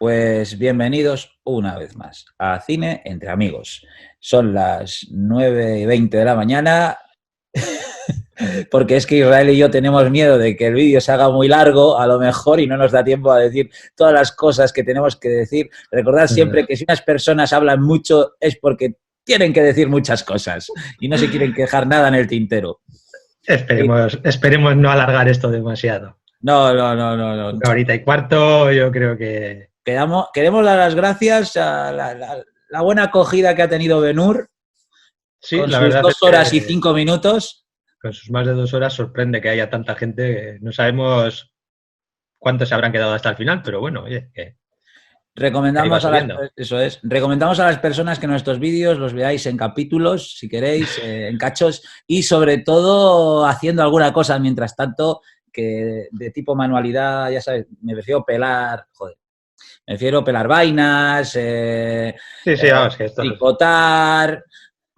Pues bienvenidos una vez más a Cine entre Amigos. Son las 9:20 de la mañana, porque es que Israel y yo tenemos miedo de que el vídeo se haga muy largo, a lo mejor, y no nos da tiempo a decir todas las cosas que tenemos que decir. Recordad siempre que si unas personas hablan mucho es porque tienen que decir muchas cosas y no se quieren quejar nada en el tintero. Esperemos no alargar esto demasiado. No, no, no, no, no. Una horita y cuarto, yo creo que... Queremos dar las gracias a la buena acogida que ha tenido Ben-Hur Sí, con la sus verdad es 2 horas y 5 minutos. con sus más de 2 horas sorprende que haya tanta gente. No sabemos cuántos se habrán quedado hasta el final, pero bueno, oye, que ahí va subiendo. Recomendamos a las personas que nuestros vídeos los veáis en capítulos, si queréis, en cachos, y sobre todo haciendo alguna cosa mientras tanto, que de tipo manualidad, ya sabes, me refiero a pelar vainas, Sí, vamos, que esto... tricotar.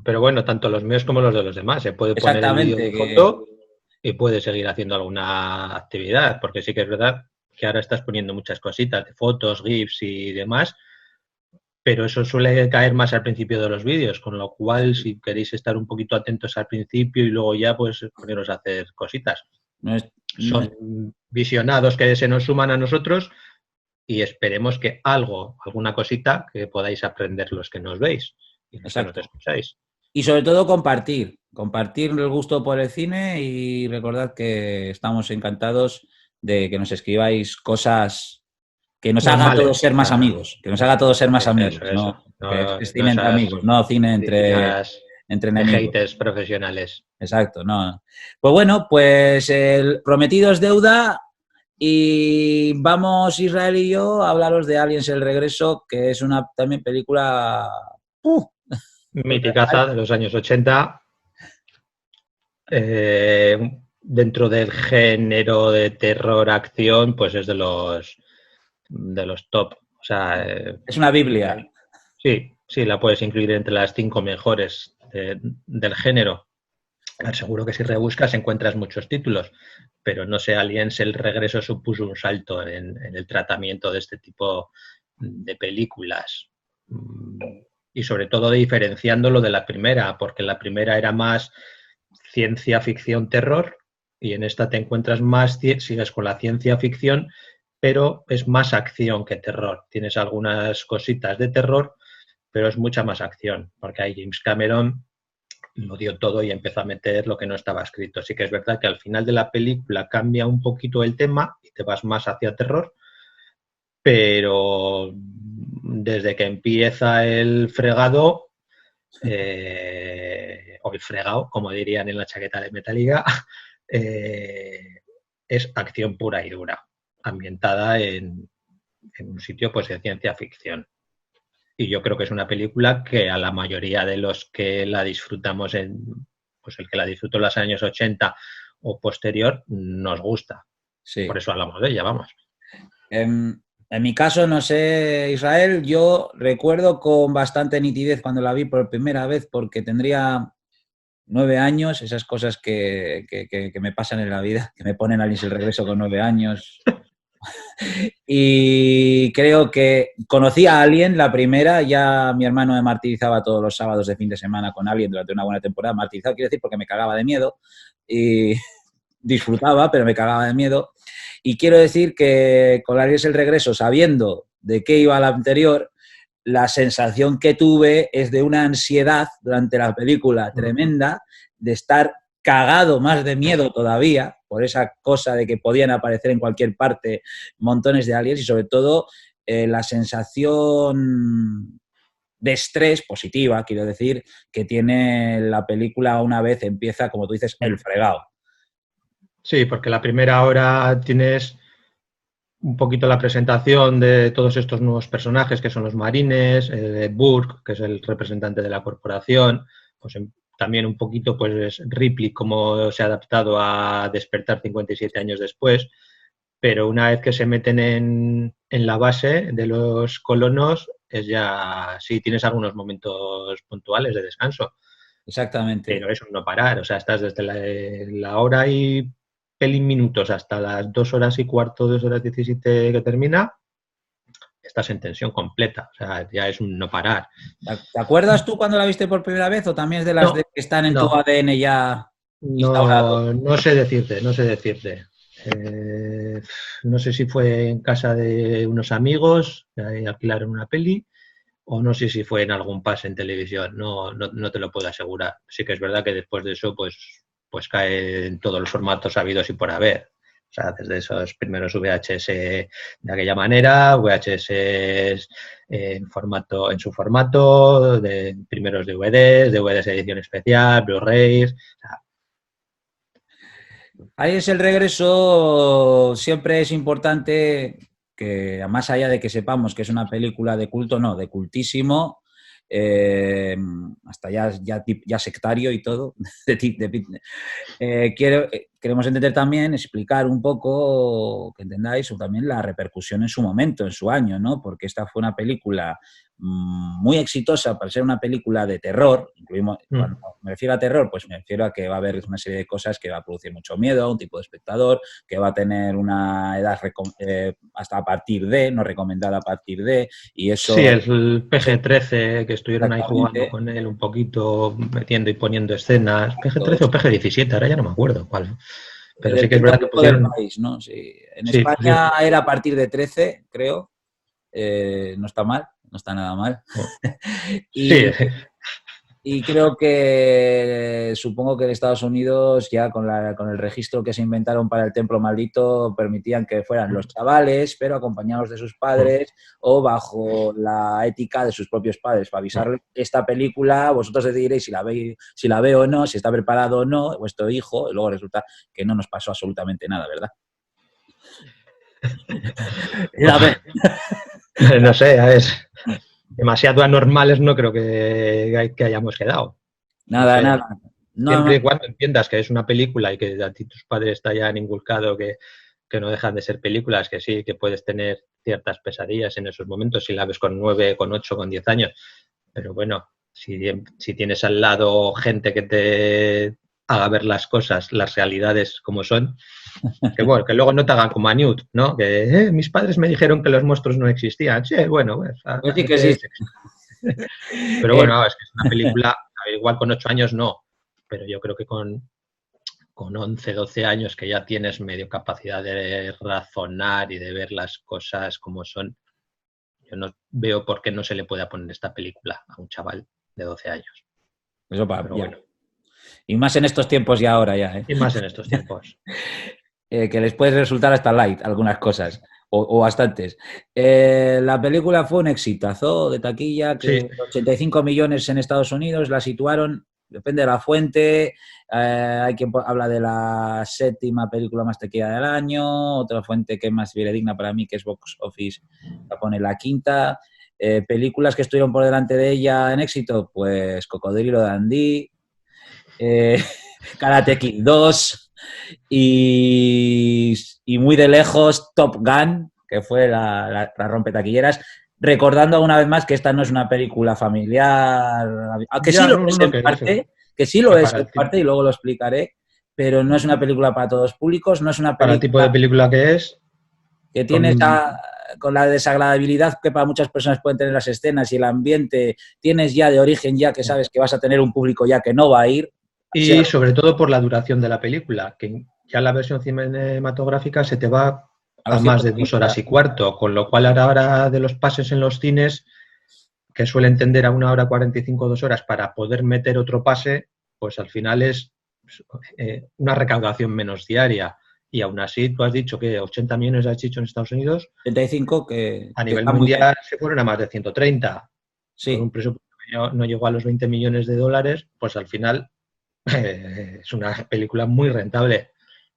Pero bueno, tanto los míos como los de los demás. Se puede poner el vídeo Exactamente, de foto y puede seguir haciendo alguna actividad, porque sí que es verdad que ahora estás poniendo muchas cositas de fotos, GIFs y demás, pero eso suele caer más al principio de los vídeos, con lo cual si queréis estar un poquito atentos al principio y luego ya pues poneros a hacer cositas. no es, no es- Son visionados que se nos suman a nosotros y esperemos que alguna cosita que podáis aprender los que nos veis y los que nos exacto. escucháis. Y sobre todo compartir el gusto por el cine, y recordad que estamos encantados de que nos escribáis cosas que nos haga a todos Normales, ser más amigos, que nos haga a todos ser más amigos, eso. ¿no? Que No, es no cine entre esas amigos, no cine críticas entre de enemigos. haters profesionales. Exacto, no. Pues bueno, pues el prometido es deuda y vamos Israel y yo a hablaros de Aliens el regreso, que es una también película brutal. Miticaza de los años 80. Dentro del género de terror-acción, pues es de los top. O sea, Es una Biblia. sí, la puedes incluir entre las 5 mejores del género. Seguro que si rebuscas encuentras muchos títulos, pero no sé, Aliens el regreso supuso un salto en el tratamiento de este tipo de películas. Y sobre todo diferenciándolo de la primera, porque la primera era más ciencia ficción terror y en esta te encuentras más, sigues con la ciencia ficción, pero es más acción que terror. Tienes algunas cositas de terror, pero es mucha más acción, porque ahí James Cameron lo dio todo y empezó a meter lo que no estaba escrito. Sí que es verdad que al final de la película cambia un poquito el tema y te vas más hacia terror, pero desde que empieza el fregado, o el fregado, como dirían en la chaqueta de Metallica, es acción pura y dura, ambientada en un sitio pues de ciencia ficción. Y yo creo que es una película que a la mayoría de los que la disfrutamos pues el que la disfrutó en los años 80 o posterior, nos gusta. Sí. Por eso hablamos de ella, vamos. En mi caso, no sé, Israel, yo recuerdo con bastante nitidez cuando la vi por primera vez, porque tendría 9 años, esas cosas que me pasan en la vida, que me ponen al el regreso con 9 años. Y creo que conocí a Alien, la primera, ya mi hermano me martirizaba todos los sábados de fin de semana con Alien durante una buena temporada. Martirizado quiere decir porque me cagaba de miedo y disfrutaba, pero me cagaba de miedo. Y quiero decir que con Alien es el regreso, sabiendo de qué iba la anterior, la sensación que tuve es de una ansiedad durante la película tremenda, de estar cagado más de miedo todavía por esa cosa de que podían aparecer en cualquier parte montones de aliens, y sobre todo la sensación de estrés positiva, quiero decir, que tiene la película una vez empieza, como tú dices, el fregado. Sí, porque la primera hora tienes un poquito la presentación de todos estos nuevos personajes que son los marines, Burke, que es el representante de la corporación, pues también un poquito pues Ripley, cómo se ha adaptado a despertar 57 años después, pero una vez que se meten en la base de los colonos, es ya, sí, tienes algunos momentos puntuales de descanso, Exactamente. pero es un no parar, o sea, estás desde la hora y pelín minutos hasta las 2 horas y cuarto, 2 horas 17 que termina, estás en tensión completa, o sea, ya es un no parar. ¿Te acuerdas tú cuando la viste por primera vez o también es de las No, que están en tu no, ADN ya instaurado? no sé decirte, no sé decirte. No sé si fue en casa de unos amigos, que ahí alquilaron una peli, o no sé si fue en algún pase en televisión, no te lo puedo asegurar. Sí que es verdad que después de eso, pues cae en todos los formatos habidos y por haber. O sea, desde esos primeros VHS de aquella manera, VHS en su formato, de primeros DVDs de edición especial, Blu-rays. O sea, Ahí es el regreso, siempre es importante que, más allá de que sepamos que es una película de culto, no, de cultísimo, hasta ya sectario y todo, queremos entender también, explicar un poco, que entendáis, o también la repercusión en su momento, en su año, ¿no? Porque esta fue una película muy exitosa para ser una película de terror. Cuando me refiero a terror, pues me refiero a que va a haber una serie de cosas que va a producir mucho miedo a un tipo de espectador, que va a tener una edad hasta a partir de, no recomendada a partir de, y eso... Sí, el PG-13, que estuvieron ahí jugando Exactamente. con él un poquito, metiendo y poniendo escenas. Todo PG-13 o eso. PG-17, ahora ya no me acuerdo cuál. Pero sí que es verdad que Dependiendo del pusieron. país, ¿no? Sí. En Sí, pusieron. España era a partir de 13, creo. No está mal, no está nada mal. Sí, Y, y creo que supongo que en Estados Unidos ya con el registro que se inventaron para el templo maldito permitían que fueran los chavales, pero acompañados de sus padres o bajo la ética de sus propios padres, para avisarles esta película, vosotros decidiréis si la veo o no, si está preparado o no, vuestro hijo, y luego resulta que no nos pasó absolutamente nada, ¿verdad? A ver, no sé, es demasiado anormales, no creo que hayamos quedado. No nada, sé, nada. No, siempre y cuando entiendas que es una película y que a ti tus padres te hayan inculcado que no dejan de ser películas, que sí, que puedes tener ciertas pesadillas en esos momentos si la ves con 9, con 8, con 10 años. Pero bueno, si tienes al lado gente que te haga ver las cosas, las realidades como son, que bueno, que luego no te hagan como a Newt, ¿no? Que mis padres me dijeron que los monstruos no existían. Sí, bueno, pues, pues sí a que sí. veces pero bueno, es que es una película, a ver, igual con 8 años no, pero yo creo que con 11, 12 años que ya tienes medio capacidad de razonar y de ver las cosas como son, yo no veo por qué no se le puede poner esta película a un chaval de 12 años. Eso Pero ya. bueno, Y más en estos tiempos y ahora ya, ¿eh? y más en estos tiempos. Que les puede resultar hasta light algunas cosas, o bastantes. La película fue un exitazo de taquilla, Sí, que 85 millones en Estados Unidos la situaron, depende de la fuente, hay quien habla de la séptima película más taquillera del año, otra fuente que es más fidedigna para mí, que es Box Office, la pone la quinta. Películas que estuvieron por delante de ella en éxito, pues Cocodrilo Dundee, eh, Karate Kid 2 y muy de lejos Top Gun, que fue la rompetaquilleras, recordando una vez más que esta no es una película familiar, aunque sí ya, lo no, es no, en parte, que sí que lo es en parte y luego lo explicaré, pero no es una película para todos públicos, no es una para el tipo película de película que es, que tiene con, con la desagradabilidad que para muchas personas pueden tener las escenas y el ambiente, tienes ya de origen ya que sabes que vas a tener un público ya que no va a ir. y sobre todo por la duración de la película, que ya la versión cinematográfica se te va A a los más de 2 horas 130. y cuarto, con lo cual ahora de los pases en los cines, que suelen tender a 1 hora 45, 2 horas para poder meter otro pase, pues al final es una recaudación menos diaria. Y aún así, tú has dicho que 80 millones has dicho en Estados Unidos, 35 a que nivel está muy bien. mundial se fueron a más de 130, con un Sí, presupuesto que no llegó a los 20 millones de dólares, pues al final es una película muy rentable,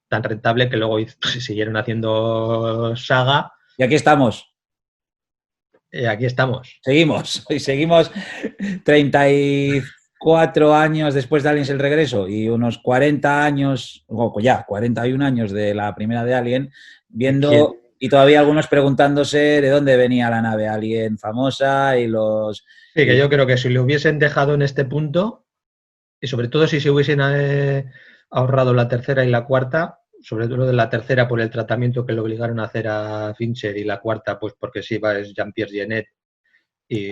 tan rentable que luego siguieron haciendo saga y aquí estamos. y aquí estamos. Seguimos. Y seguimos 34 años después de Aliens el regreso y unos 40 años, o ya 41 años de la primera de Alien, ¿Quién? viendo y todavía algunos preguntándose de dónde venía la nave Alien famosa y los... Sí, que Y, yo creo que si lo hubiesen dejado en este punto, y sobre todo si se hubiesen ahorrado la tercera y la cuarta, sobre todo de la tercera por el tratamiento que le obligaron a hacer a Fincher y la cuarta pues porque sí va es Jean-Pierre Jeunet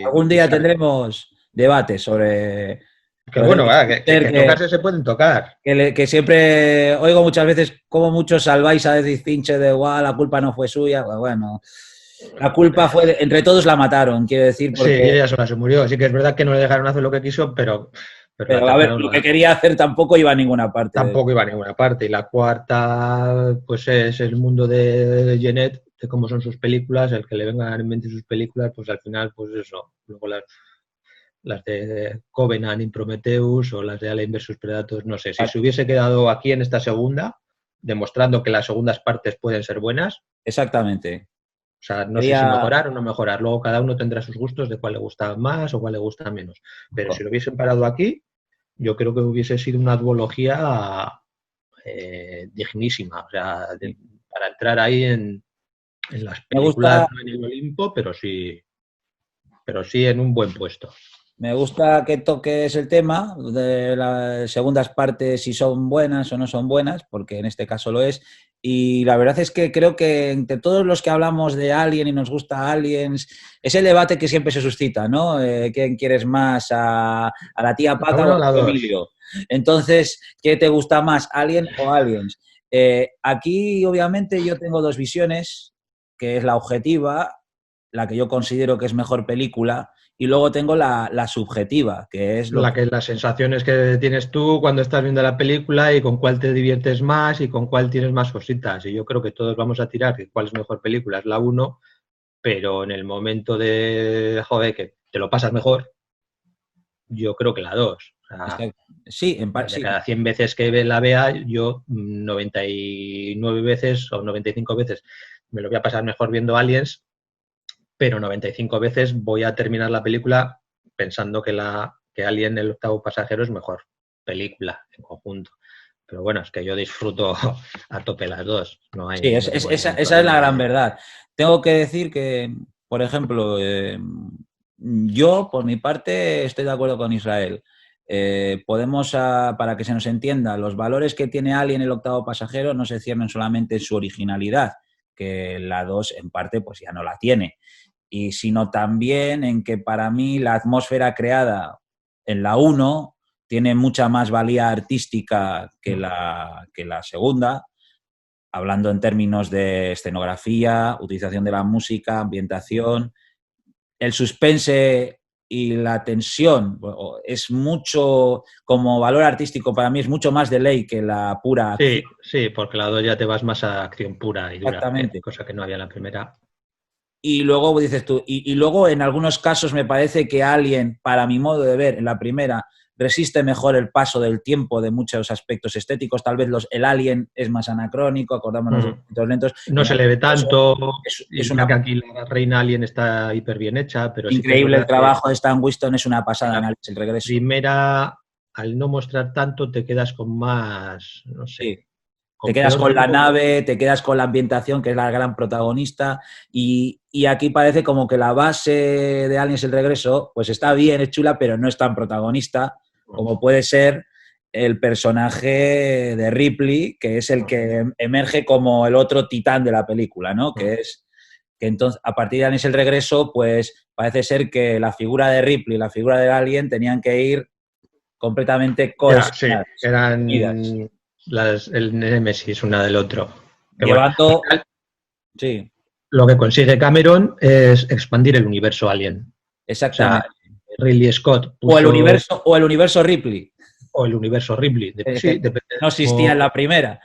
Algún y día tendremos debates sobre... que bueno, que que, tocarse se pueden tocar. que siempre oigo muchas veces como muchos salváis a decir Fincher de igual, la culpa no fue suya. Pues bueno, la culpa fue, entre todos la mataron, quiero decir, Sí, porque... ella sola se murió. Así que es verdad que no le dejaron hacer lo que quiso, pero la Pero a ver, tercera lo que quería hacer tampoco iba a ninguna parte. tampoco iba a ninguna parte. Y la cuarta, pues es el mundo de Jeanette, de cómo son sus películas, el que le vengan en mente sus películas, pues al final, pues eso. Luego las de Covenant y Prometheus o las de Alien vs Predator, no sé. Si se hubiese quedado aquí en esta segunda, demostrando que las segundas partes pueden ser buenas. Exactamente. O sea, no sé si Quería... mejorar o no mejorar. Luego cada uno tendrá sus gustos de cuál le gusta más o cuál le gusta menos. Pero si lo hubiesen parado aquí, yo creo que hubiese sido una duología dignísima. O sea, para entrar ahí en las Me películas, gusta, no en el Olimpo, pero sí en un buen puesto. me gusta que toques el tema de las segundas partes, si son buenas o no son buenas, porque en este caso lo es. Y la verdad es que creo que entre todos los que hablamos de Alien y nos gusta Aliens, es el debate que siempre se suscita, ¿no? ¿Quién quieres más, a la tía ¿La Pata o uno o a la dos? Emilio? Entonces, ¿qué te gusta más, Alien o Aliens? Aquí, obviamente, yo tengo dos visiones, que es la objetiva, la que yo considero que es mejor película, y luego tengo la subjetiva, que es lo que... Las sensaciones que tienes tú cuando estás viendo la película y con cuál te diviertes más y con cuál tienes más cositas. Y yo creo que todos vamos a tirar que cuál es mejor película, es la uno, pero en el momento de, joder, que te lo pasas mejor, yo creo que la 2. O sea, Sí, de sí, cada 100 veces que la vea, yo 99 veces o 95 veces me lo voy a pasar mejor viendo Aliens, pero 95 veces voy a terminar la película pensando que Alien el octavo pasajero es mejor película en conjunto. Pero bueno, es que yo disfruto a tope las dos. No sí, hay, no tengo esa ningún es la problema gran de... verdad. Tengo que decir que, por ejemplo, yo, por mi parte, estoy de acuerdo con Israel. Podemos, para que se nos entienda, los valores que tiene Alien el octavo pasajero no se ciernen solamente en su originalidad, que la 2 en parte pues ya no la tiene, y sino también en que para mí la atmósfera creada en la uno tiene mucha más valía artística que la segunda, hablando en términos de escenografía, utilización de la música, ambientación. El suspense y la tensión es mucho, como valor artístico para mí, es mucho más de ley que la pura acción. Sí, sí, porque la 2 ya te vas más a acción pura y dura, Exactamente. cosa que no había en la primera. Y luego dices tú, y luego en algunos casos me parece que Alien, para mi modo de ver, en la primera, resiste mejor el paso del tiempo de muchos aspectos estéticos. Tal vez el Alien es más anacrónico, acordámonos de los lentos. No se le ve tanto, y Es mira una que aquí la Reina Alien está hiper bien hecha, pero sí que es increíble el verdad que trabajo de Stan Winston, es una en pasada en la Alex el regreso. primera, al no mostrar tanto, te quedas con más, no sé, Sí. Te con quedas peor con la juego. nave, te quedas con la ambientación, que es la gran protagonista, y aquí parece como que la base de Aliens el regreso, pues está bien, es chula, pero no es tan protagonista como puede ser el personaje de Ripley, que es el que emerge como el otro titán de la película, ¿no? Que es que entonces, a partir de Aliens el regreso, pues parece ser que la figura de Ripley y la figura del Alien tenían que ir completamente Ya, sí, cohesionadas, unidas, eran el Nemesis una del otro. Que bueno, al llevando, final sí, lo que consigue Cameron es expandir el universo Alien. O sea, exactamente. Ridley Scott puso, O el universo Ripley, o el universo Ripley, sí, que no existía en la primera.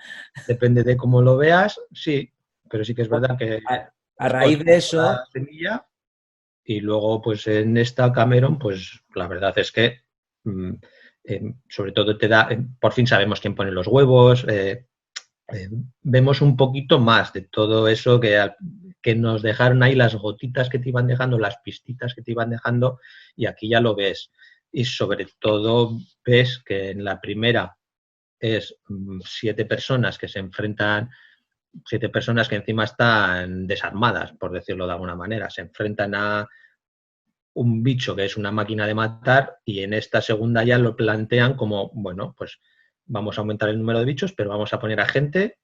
depende de cómo lo veas, sí, pero sí que es verdad que A Scott raíz de puso eso, la semilla y luego pues en esta Cameron, pues la verdad es que mm, sobre todo te da, por fin sabemos quién pone los huevos, vemos un poquito más de todo eso que nos dejaron ahí, las gotitas que te iban dejando, las pistitas que te iban dejando, y aquí ya lo ves. Y sobre todo ves que en la primera es 7 personas que se enfrentan, 7 personas que encima están desarmadas, por decirlo de alguna manera, se enfrentan a un bicho que es una máquina de matar, y en esta segunda ya lo plantean como, bueno, pues vamos a aumentar el número de bichos, pero vamos a poner a gente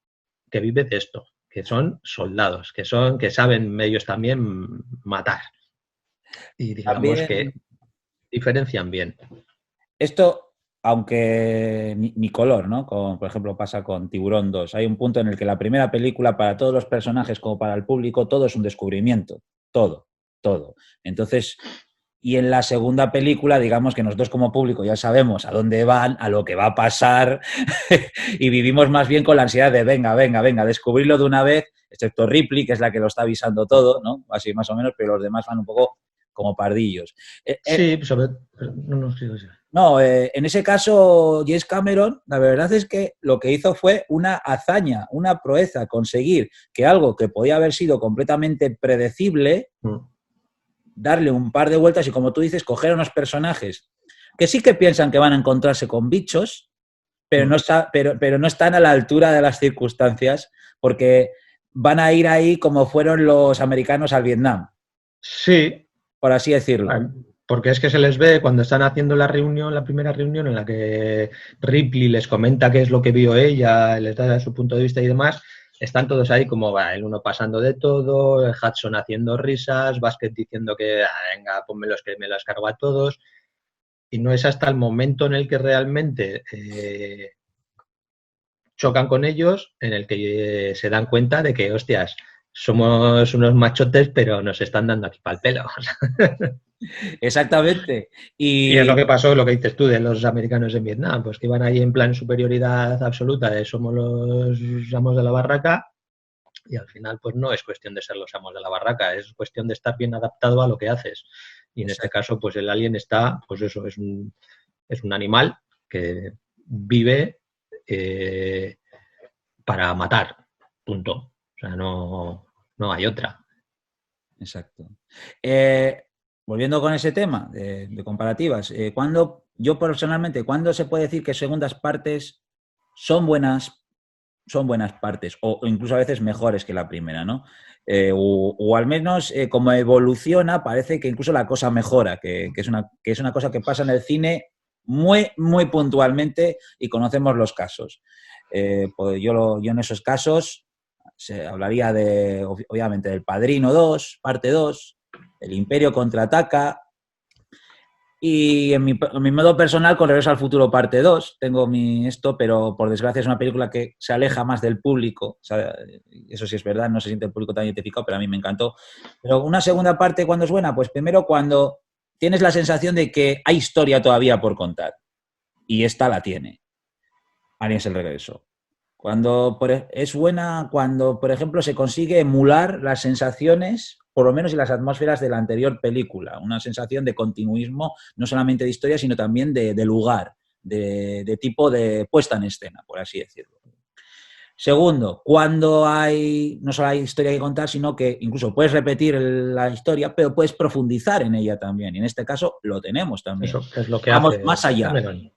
que vive de esto, que son soldados, que saben ellos también matar. Y digamos También que diferencian bien. esto, aunque ni color, ¿no? Como por ejemplo pasa con Tiburón 2. Hay un punto en el que la primera película, para todos los personajes como para el público, todo es un descubrimiento. Todo, todo. Entonces, y en la segunda película, digamos que nosotros como público ya sabemos a dónde van, a lo que va a pasar, y vivimos más bien con la ansiedad de venga, descubrirlo de una vez, excepto Ripley, que es la que lo está avisando todo, ¿no? Así más o menos, pero los demás van un poco como pardillos. Sí, sobre... No, sí. No, en ese caso, James Cameron, la verdad es que lo que hizo fue una hazaña, una proeza, conseguir que algo que podía haber sido completamente predecible, darle un par de vueltas y, como tú dices, coger a unos personajes que sí que piensan que van a encontrarse con bichos, pero no están a la altura de las circunstancias, porque van a ir ahí como fueron los americanos al Vietnam. Sí. Por así decirlo. Porque es que se les ve cuando están haciendo la reunión, la primera reunión en la que Ripley les comenta qué es lo que vio ella, les da su punto de vista y demás, están todos ahí como va, el uno pasando de todo, Hudson haciendo risas, Vasquez diciendo que venga, pónmelos que me los cargo a todos, y no es hasta el momento en el que realmente chocan con ellos, en el que se dan cuenta de que, hostias, somos unos machotes, pero nos están dando aquí pa'l pelo. Exactamente. Y es lo que pasó, lo que dices tú de los americanos en Vietnam, pues que iban ahí en plan superioridad absoluta de somos los amos de la barraca, y al final pues no es cuestión de ser los amos de la barraca, es cuestión de estar bien adaptado a lo que haces. Y en este caso pues el alien está, pues eso, es un animal que vive para matar, punto. O sea, no hay otra. Exacto. Volviendo con ese tema de comparativas, yo personalmente, ¿cuándo se puede decir que segundas partes son buenas partes, o incluso a veces mejores que la primera, ¿no? O al menos como evoluciona, parece que incluso la cosa mejora, que es una cosa que pasa en el cine muy, muy puntualmente y conocemos los casos. Pues yo en esos casos se hablaría obviamente, del Padrino 2, parte 2, El Imperio contraataca, y en mi modo personal, con Regreso al Futuro parte 2, tengo pero por desgracia es una película que se aleja más del público. O sea, eso sí es verdad, no se siente el público tan identificado, pero a mí me encantó. Pero una segunda parte, ¿cuándo es buena? Pues primero cuando tienes la sensación de que hay historia todavía por contar. Y esta la tiene. Aliens el regreso. Es buena cuando, por ejemplo, se consigue emular las sensaciones, por lo menos en las atmósferas de la anterior película. Una sensación de continuismo, no solamente de historia, sino también de lugar, de tipo de puesta en escena, por así decirlo. Segundo, cuando no solo hay historia que contar, sino que incluso puedes repetir la historia, pero puedes profundizar en ella también. Y en este caso lo tenemos también. Eso es lo que vamos hace más allá. Cameron.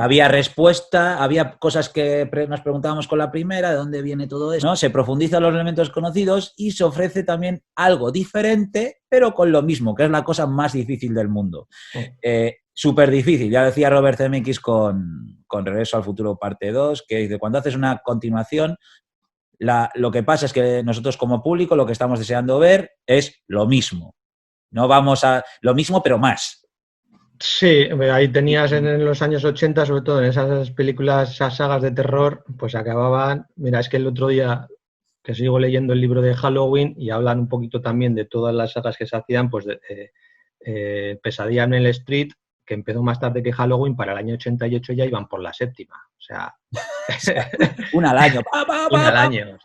Había respuesta, había cosas que nos preguntábamos con la primera, de dónde viene todo eso, ¿no? Se profundizan los elementos conocidos y se ofrece también algo diferente, pero con lo mismo, que es la cosa más difícil del mundo. Súper difícil, ya decía Robert Zemeckis con Regreso al Futuro parte 2, que dice, cuando haces una continuación, lo que pasa es que nosotros como público lo que estamos deseando ver es lo mismo. No vamos a lo mismo, pero más. Sí, ahí tenías en los años 80, sobre todo en esas películas, esas sagas de terror, pues acababan. Mira, es que el otro día que sigo leyendo el libro de Halloween y hablan un poquito también de todas las sagas que se hacían, pues de Pesadilla en el Street, que empezó más tarde que Halloween, para el año 88 ya iban por la séptima. O sea, una al año. Una al año.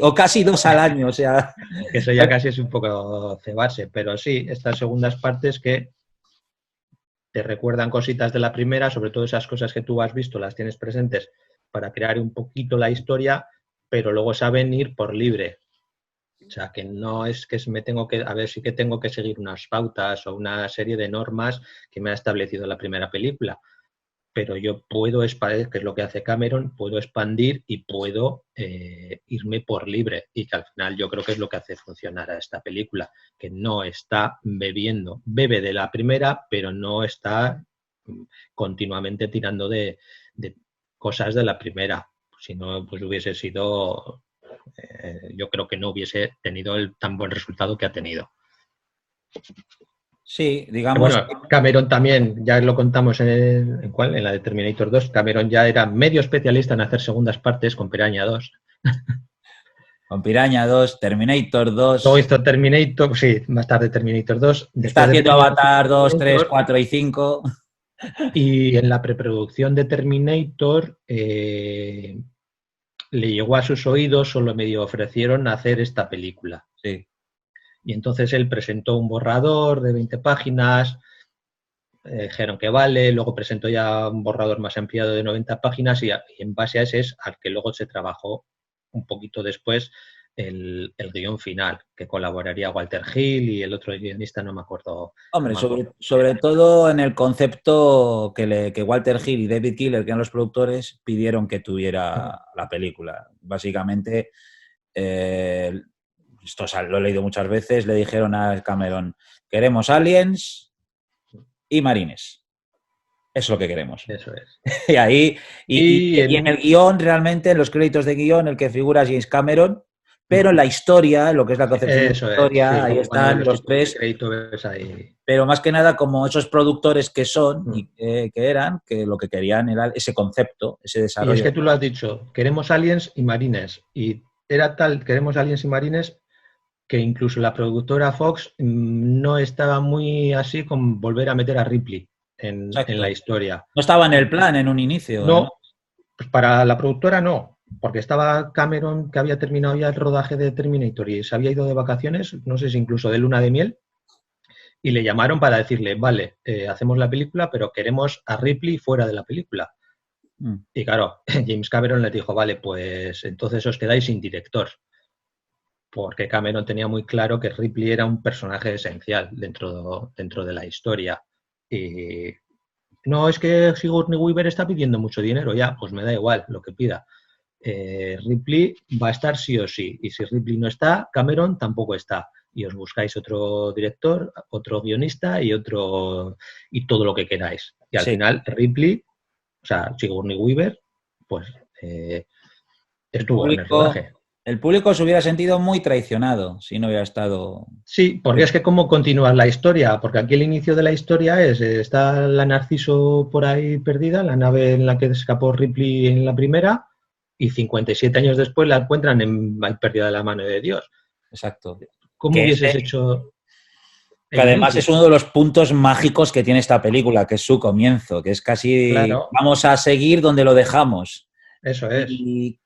O casi dos al año. O sea. Eso ya casi es un poco cebarse, pero sí, estas segundas partes que te recuerdan cositas de la primera, sobre todo esas cosas que tú has visto, las tienes presentes para crear un poquito la historia, pero luego saben ir por libre. O sea, que no es que me tengo que, a ver, sí que tengo que seguir unas pautas o una serie de normas que me ha establecido la primera película, pero yo puedo expandir, que es lo que hace Cameron, puedo expandir y puedo irme por libre, y que al final yo creo que es lo que hace funcionar a esta película, que no está bebe de la primera, pero no está continuamente tirando de cosas de la primera. Si no, pues hubiese sido, yo creo que no hubiese tenido el tan buen resultado que ha tenido. Sí, digamos. Bueno, Cameron también, ya lo contamos en la de Terminator 2, Cameron ya era medio especialista en hacer segundas partes con Piraña 2. Con Piraña 2, Terminator Luego 2. hizo Terminator, sí, más tarde Terminator 2. Está Después de haciendo Avatar 2, 3, Terminator, 4 y 5. y en la preproducción de Terminator le llegó a sus oídos o lo medio ofrecieron hacer esta película. Sí. Y entonces él presentó un borrador de 20 páginas, dijeron que vale, luego presentó ya un borrador más ampliado de 90 páginas y en base a ese es al que luego se trabajó un poquito después el guión final, que colaboraría Walter Hill y el otro guionista, no me acuerdo. Hombre, No me acuerdo. sobre todo en el concepto que Walter Hill y David Killer, que eran los productores, pidieron que tuviera la película. Básicamente, esto lo he leído muchas veces, le dijeron a Cameron, queremos aliens y marines. Eso es lo que queremos. Eso es. Y ahí, y en el guión, realmente, en los créditos de guión, el que figura es James Cameron, pero en la historia, lo que es la concepción de la historia, sí, ahí están los tres. Ahí. Pero más que nada, como esos productores que son y que eran, que lo que querían era ese concepto, ese desarrollo. Y es que tú lo has dicho, queremos aliens y marines. Y era tal, queremos aliens y marines, que incluso la productora Fox no estaba muy así con volver a meter a Ripley en la historia. No estaba en el plan en un inicio. No, pues para la productora no, porque estaba Cameron, que había terminado ya el rodaje de Terminator y se había ido de vacaciones, no sé si incluso de luna de miel, y le llamaron para decirle, vale, hacemos la película, pero queremos a Ripley fuera de la película. Y claro, James Cameron les dijo, vale, pues entonces os quedáis sin director. Porque Cameron tenía muy claro que Ripley era un personaje esencial dentro de la historia. Y no, es que Sigourney Weaver está pidiendo mucho dinero, ya, pues me da igual lo que pida. Ripley va a estar sí o sí, y si Ripley no está, Cameron tampoco está. Y os buscáis otro director, otro guionista y todo lo que queráis. Y al final Ripley, o sea, Sigourney Weaver, pues estuvo en el rodaje. El público se hubiera sentido muy traicionado si no hubiera estado... Sí, porque es que cómo continúa la historia, porque aquí el inicio de la historia está la Narciso por ahí perdida, la nave en la que escapó Ripley en la primera, y 57 años después la encuentran perdida de la mano de Dios. Exacto. ¿Cómo hubieses hecho...? Que además es uno de los puntos mágicos que tiene esta película, que es su comienzo, que es casi... Claro. Vamos a seguir donde lo dejamos. Eso es. Y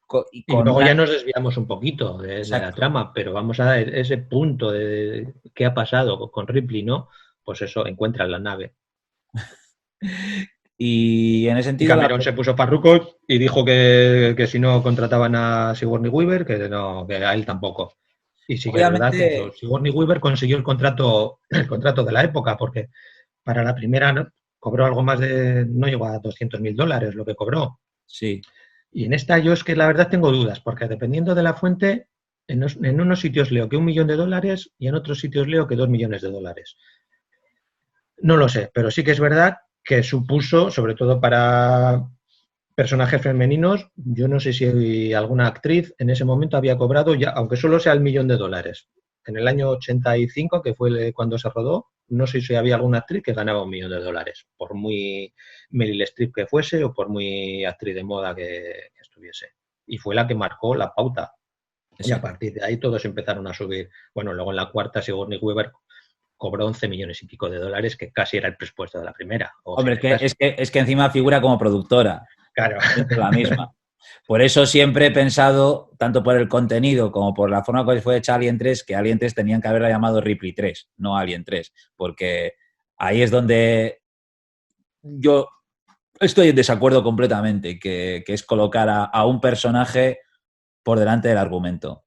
luego ya nos desviamos un poquito de la trama, pero vamos a ese punto de qué ha pasado con Ripley, ¿no? Pues eso, encuentran la nave. Y en ese sentido... Cameron se puso parrucos y dijo que si no contrataban a Sigourney Weaver, que no, que a él tampoco. Y sí que es verdad que Sigourney Weaver consiguió el contrato de la época, porque para la primera cobró algo más de... no llegó a $200.000 lo que cobró. Sí. Y en esta yo es que la verdad tengo dudas, porque dependiendo de la fuente, en unos sitios leo que $1 millón y en otros sitios leo que $2 millones. No lo sé, pero sí que es verdad que supuso, sobre todo para personajes femeninos, yo no sé si alguna actriz en ese momento había cobrado, ya, aunque solo sea $1 millón. En el año 85, que fue cuando se rodó, no sé si había alguna actriz que ganaba $1 millón, por muy Meryl Streep que fuese o por muy actriz de moda que estuviese. Y fue la que marcó la pauta. Sí. Y a partir de ahí todos empezaron a subir. Bueno, luego en la cuarta Sigourney Weaver cobró 11 millones y pico de dólares, que casi era el presupuesto de la primera. Hombre, es que encima figura como productora. Claro. Es la misma. Por eso siempre he pensado, tanto por el contenido como por la forma que fue hecha Alien 3, que Alien 3 tenían que haberla llamado Ripley 3, no Alien 3, porque ahí es donde yo estoy en desacuerdo completamente, que es colocar a un personaje por delante del argumento.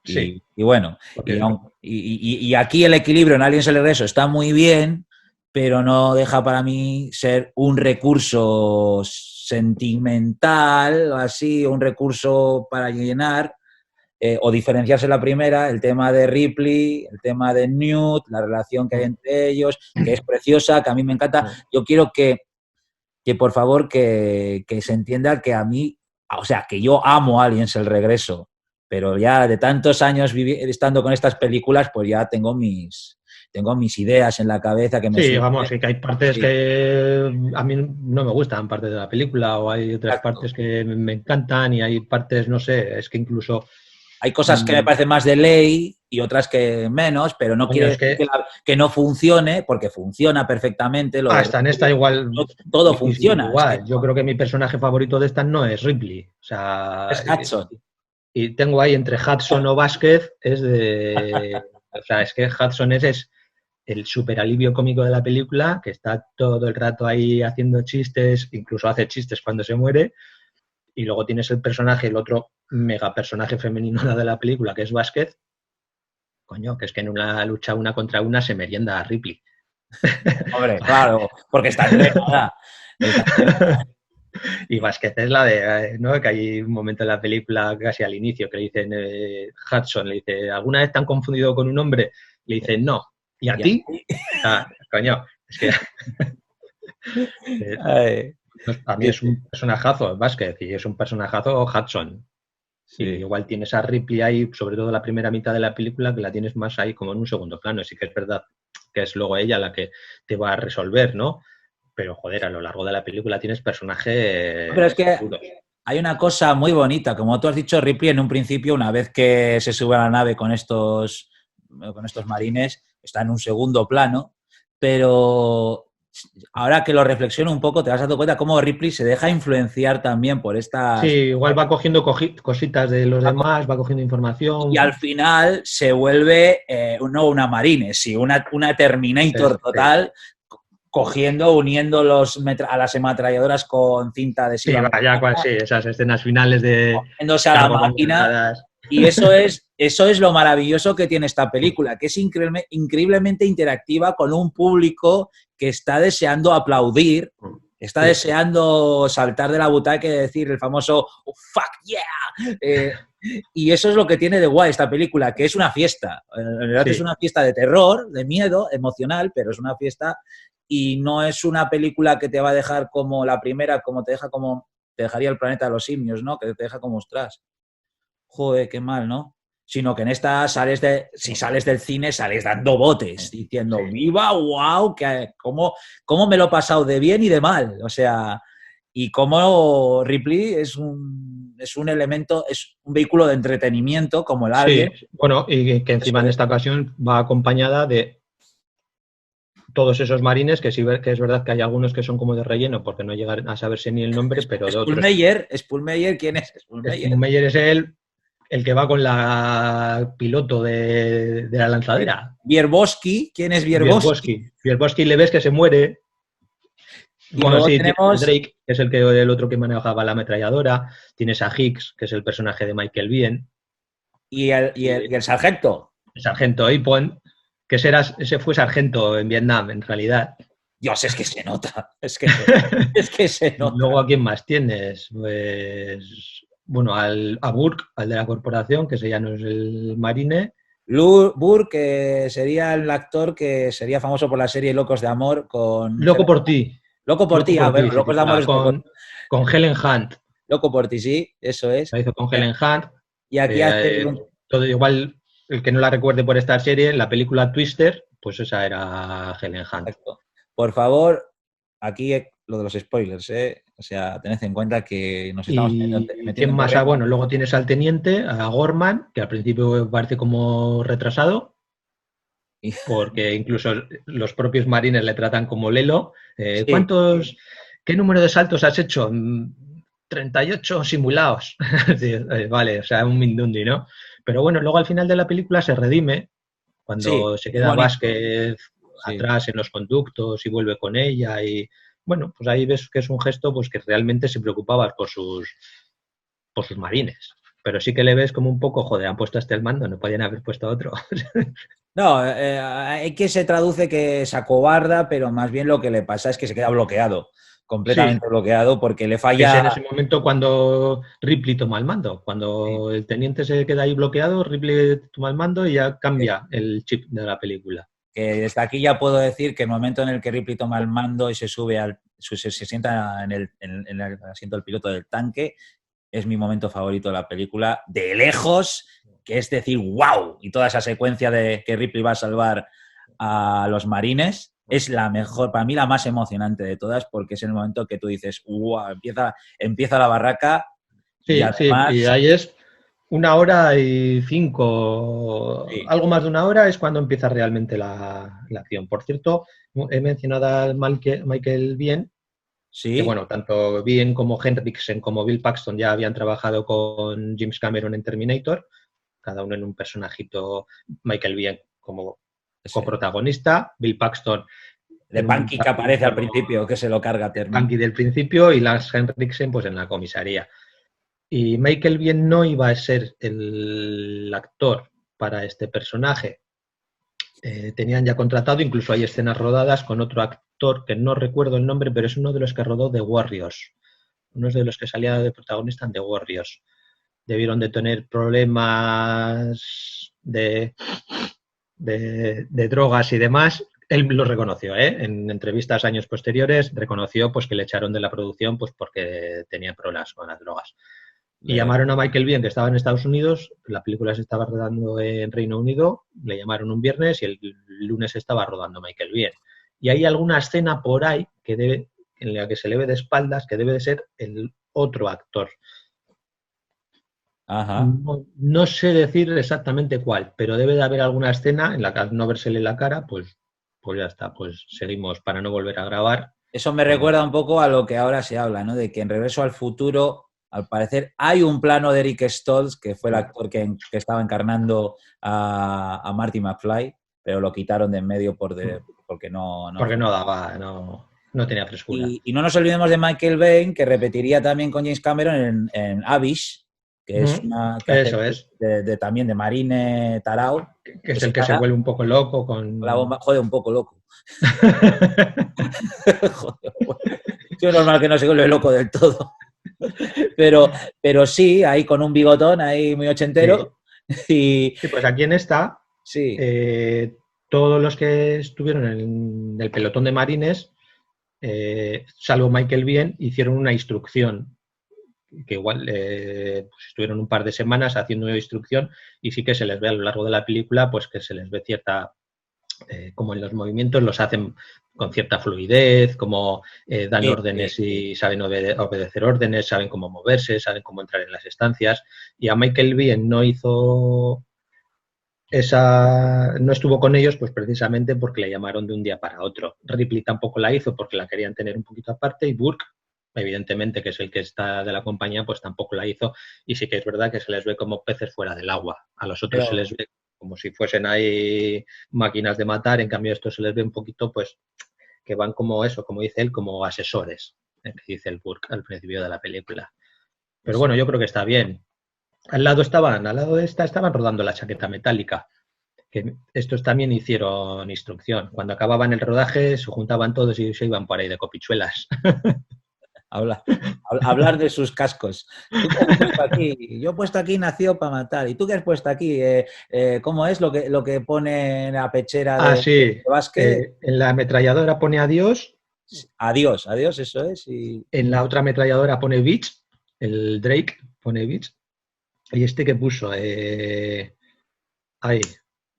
Sí. Y bueno, y aquí el equilibrio en Aliens el Regreso está muy bien, pero no deja para mí ser un recurso sentimental, así, un recurso para llenar o diferenciarse la primera, el tema de Ripley, el tema de Newt, la relación que hay entre ellos, que es preciosa, que a mí me encanta. Yo quiero que por favor, que se entienda que a mí o sea, que yo amo Aliens el regreso, pero ya de tantos años estando con estas películas, pues ya tengo mis ideas en la cabeza que me Sí, surgen. vamos, que hay partes Sí, que a mí no me gustan, partes de la película, o hay otras exacto. partes que me encantan y hay partes, no sé, es que incluso, Hay cosas que me mm, parecen más de ley y otras que menos, pero no coño, quiere es decir que que no funcione, porque funciona perfectamente. Lo de hasta en esta igual, todo y funciona. Es que igual, yo creo que mi personaje favorito de esta no es Ripley, o sea, es Hudson. y tengo ahí entre Hudson o Vázquez, es de, o sea, es que Hudson es el super alivio cómico de la película, que está todo el rato ahí haciendo chistes, incluso hace chistes cuando se muere, y luego tienes el personaje, el otro mega personaje femenino de la película, que es Vázquez, coño, que es que en una lucha una contra una se merienda a Ripley. Hombre, claro, porque está entrenada. Está entrenada. Y Vázquez es la de, ¿no? Que hay un momento en la película, casi al inicio, que le dicen, Hudson, le dice, ¿alguna vez te han confundido con un hombre? Le dice, no. ¿Y a Y ti? así, Ah, coño, es que ay, a mí sí, es un personajazo Vázquez y es un personajazo Hudson. Y sí. igual tienes a Ripley ahí, sobre todo la primera mitad de la película, que la tienes más ahí como en un segundo plano. Sí que es verdad que es luego ella la que te va a resolver, ¿no? Pero joder, a lo largo de la película tienes Pero es personajes que duros. hay una cosa muy bonita, como tú has dicho, Ripley en un principio, una vez que se sube a la nave con estos marines, está en un segundo plano, pero ahora que lo reflexiono un poco, te vas dando cuenta cómo Ripley se deja influenciar también por Sí, estas... igual va cogiendo cositas de los demás, va cogiendo Y al información. final se vuelve no una Marine, sino una Terminator Sí, total, cogiendo, uniendo a las ametralladoras con cinta sí, adhesiva, vaya, sí, esas escenas finales de yéndose a la cargo con máquina. granadas. Y eso es lo maravilloso que tiene esta película, que es increíblemente interactiva con un público que está deseando aplaudir, está Sí, deseando saltar de la butaca y decir el famoso oh, fuck yeah. Y eso es lo que tiene de guay esta película, que es una fiesta. En realidad es sí. una fiesta de terror, de miedo, emocional, pero es una fiesta y no es una película que te va a dejar como la primera, como te dejaría el planeta de los simios, ¿no? Que te deja como ostras, joder, qué mal, ¿no? Sino que en esta si sales del cine, sales dando botes, Sí, diciendo, viva, wow, cómo me lo he pasado de bien y de mal. O sea, y cómo Ripley es un elemento, es un vehículo de entretenimiento como el sí, Alien. bueno, y que Eso encima en es. esta ocasión va acompañada de todos esos marines, que sí que es verdad que hay algunos que son como de relleno porque no llegan a saberse ni el nombre, pero de otros. Spulmeyer, ¿quién es Spulmeyer? Meyer es el que va con la piloto de la lanzadera. Bierboski, ¿quién es Bierboski? Bierboski le ves que se muere. Y Bueno, luego sí, tienes a tenemos, Drake, que es el otro que manejaba la ametralladora. Tienes a Hicks, que es el personaje de Michael Biehn. y el sargento. El sargento Apon, que ese fue sargento en Vietnam, en realidad. Dios, es que se nota, es que se Y nota. luego, ¿a quién más tienes? Pues, bueno, a Burke, al de la corporación, que ese ya no es el marine. Burke, que sería el actor que sería famoso por la serie Locos de Amor con Loco por ti. Loco por Loco ti, por bueno, ti se Locos de Amor titula. es otra cosa. Con Helen Hunt. Loco por ti, sí, eso es. La hizo con Helen Hunt. Y aquí hace un... Todo igual, el que no la recuerde por esta serie, la película Twister, pues esa era Helen Hunt. Exacto. Por favor, aquí lo de los spoilers, ¿eh? O sea, tened en cuenta que nos estamos ¿Y quién metiendo en más? terreno. Bueno, luego tienes al teniente, a Gorman, que al principio parece como retrasado, Y, porque incluso los propios marines le tratan como Lelo. sí, ¿Qué número de saltos has hecho? 38 simulados. Sí, vale, o sea, un mindundi, ¿no? Pero bueno, luego al final de la película se redime sí, cuando se es queda bonito. Vázquez Sí. atrás en los conductos y vuelve con ella y bueno, pues ahí ves que es un gesto pues que realmente se preocupaba por sus marines. Pero sí que le ves como un poco, joder, han puesto a este el mando, no podían haber puesto a otro. No, hay que se traduce que se acobarda, pero más bien lo que le pasa es que se queda bloqueado, Sí, completamente bloqueado, porque le que es falla. en ese momento cuando Ripley toma el mando. Sí, Cuando el teniente se queda ahí bloqueado, Ripley toma el mando y ya cambia el chip de la película. que desde aquí ya puedo decir que el momento en el que Ripley toma el mando y se sube se sienta en el asiento del piloto del tanque, es mi momento favorito de la película, de lejos, que es decir, wow, y toda esa secuencia de que Ripley va a salvar a los marines, es la mejor, para mí la más emocionante de todas, porque es el momento que tú dices, wow, empieza la barraca y Sí, sí, además... y ahí es 1 hora y 5, Sí, algo más de 1 hora es cuando empieza realmente la acción. Por cierto, he mencionado a Michael Biehn, que sí, bueno, tanto Biehn como Henriksen como Bill Paxton ya habían trabajado con James Cameron en Terminator, cada uno en un personajito. Michael Biehn como ese. coprotagonista, Bill Paxton De en un Punky que aparece al papelito principio, que se lo carga de Terminator. punky del principio y Lars Henriksen pues en la comisaría. Y Michael Biehn no iba a ser el actor para este personaje. Tenían ya contratado, incluso hay escenas rodadas con otro actor que no recuerdo el nombre, pero es uno de los que rodó The Warriors. Uno de los que salía de protagonista en The Warriors. Debieron de tener problemas de drogas y demás. Él lo reconoció, ¿eh? En entrevistas años posteriores, reconoció pues, que le echaron de la producción pues, porque tenía problemas con las drogas. Y llamaron a Michael Biehn, que estaba en Estados Unidos, la película se estaba rodando en Reino Unido, le llamaron un viernes y el lunes estaba rodando Michael Biehn. Y hay alguna escena por ahí en la que se le ve de espaldas que debe de ser el otro actor. Ajá. No sé decir exactamente cuál, pero debe de haber alguna escena en la que al no versele la cara, pues ya está, pues seguimos para no volver a grabar. Eso me Pues recuerda un poco a lo que ahora se habla, ¿no? De que en Regreso al Futuro, al parecer, hay un plano de Eric Stoltz, que fue el actor que estaba encarnando a Marty McFly, pero lo quitaron de en medio porque no porque fue. no daba, no tenía frescura. Y no nos olvidemos de Michael Biehn, que repetiría también con James Cameron en Abyss, que es una que hace Eso es, también de marine tarao, que que es se el que se caga vuelve un poco loco la con... bomba, joder, un poco loco. Joder, bueno. Es normal que no se vuelve loco del todo. Pero sí, ahí con un bigotón, ahí muy Sí. ochentero. Y Sí, pues aquí en esta, sí, todos los que estuvieron en el pelotón de marines, salvo Michael Biehn, hicieron una instrucción, que igual pues estuvieron un par de semanas haciendo una instrucción y sí que se les ve a lo largo de la película, pues que se les ve cierta, como en los movimientos los hacen con cierta fluidez, como dan sí, órdenes sí. y saben obedecer órdenes, saben cómo moverse, saben cómo entrar en las estancias. Y a Michael Biehn no hizo no estuvo con ellos pues precisamente porque le llamaron de un día para otro. Ripley tampoco la hizo porque la querían tener un poquito aparte y Burke, evidentemente, que es el que está de la compañía, pues tampoco la hizo y sí que es verdad que se les ve como peces fuera del agua. A los otros se Pero, les ve como si fuesen ahí máquinas de matar, en cambio a estos se les ve un poquito pues que van como eso, como dice él, como asesores, que dice el Burke al principio de la película. Pero pues, bueno, yo creo que está bien. Al lado de esta estaban rodando la chaqueta metálica, que estos también hicieron instrucción. Cuando acababan el rodaje se juntaban todos y se iban por ahí de copichuelas. hablar de sus cascos. ¿Tú qué has puesto aquí? Yo he puesto aquí nació para matar. ¿Y tú qué has puesto aquí? ¿Cómo es lo que pone en la pechera Ah, de sí. básquet? En la ametralladora pone adiós, Adiós, adiós, eso es. Y... en la otra ametralladora pone Beach, el Drake pone Beach. Y este que puso, ahí,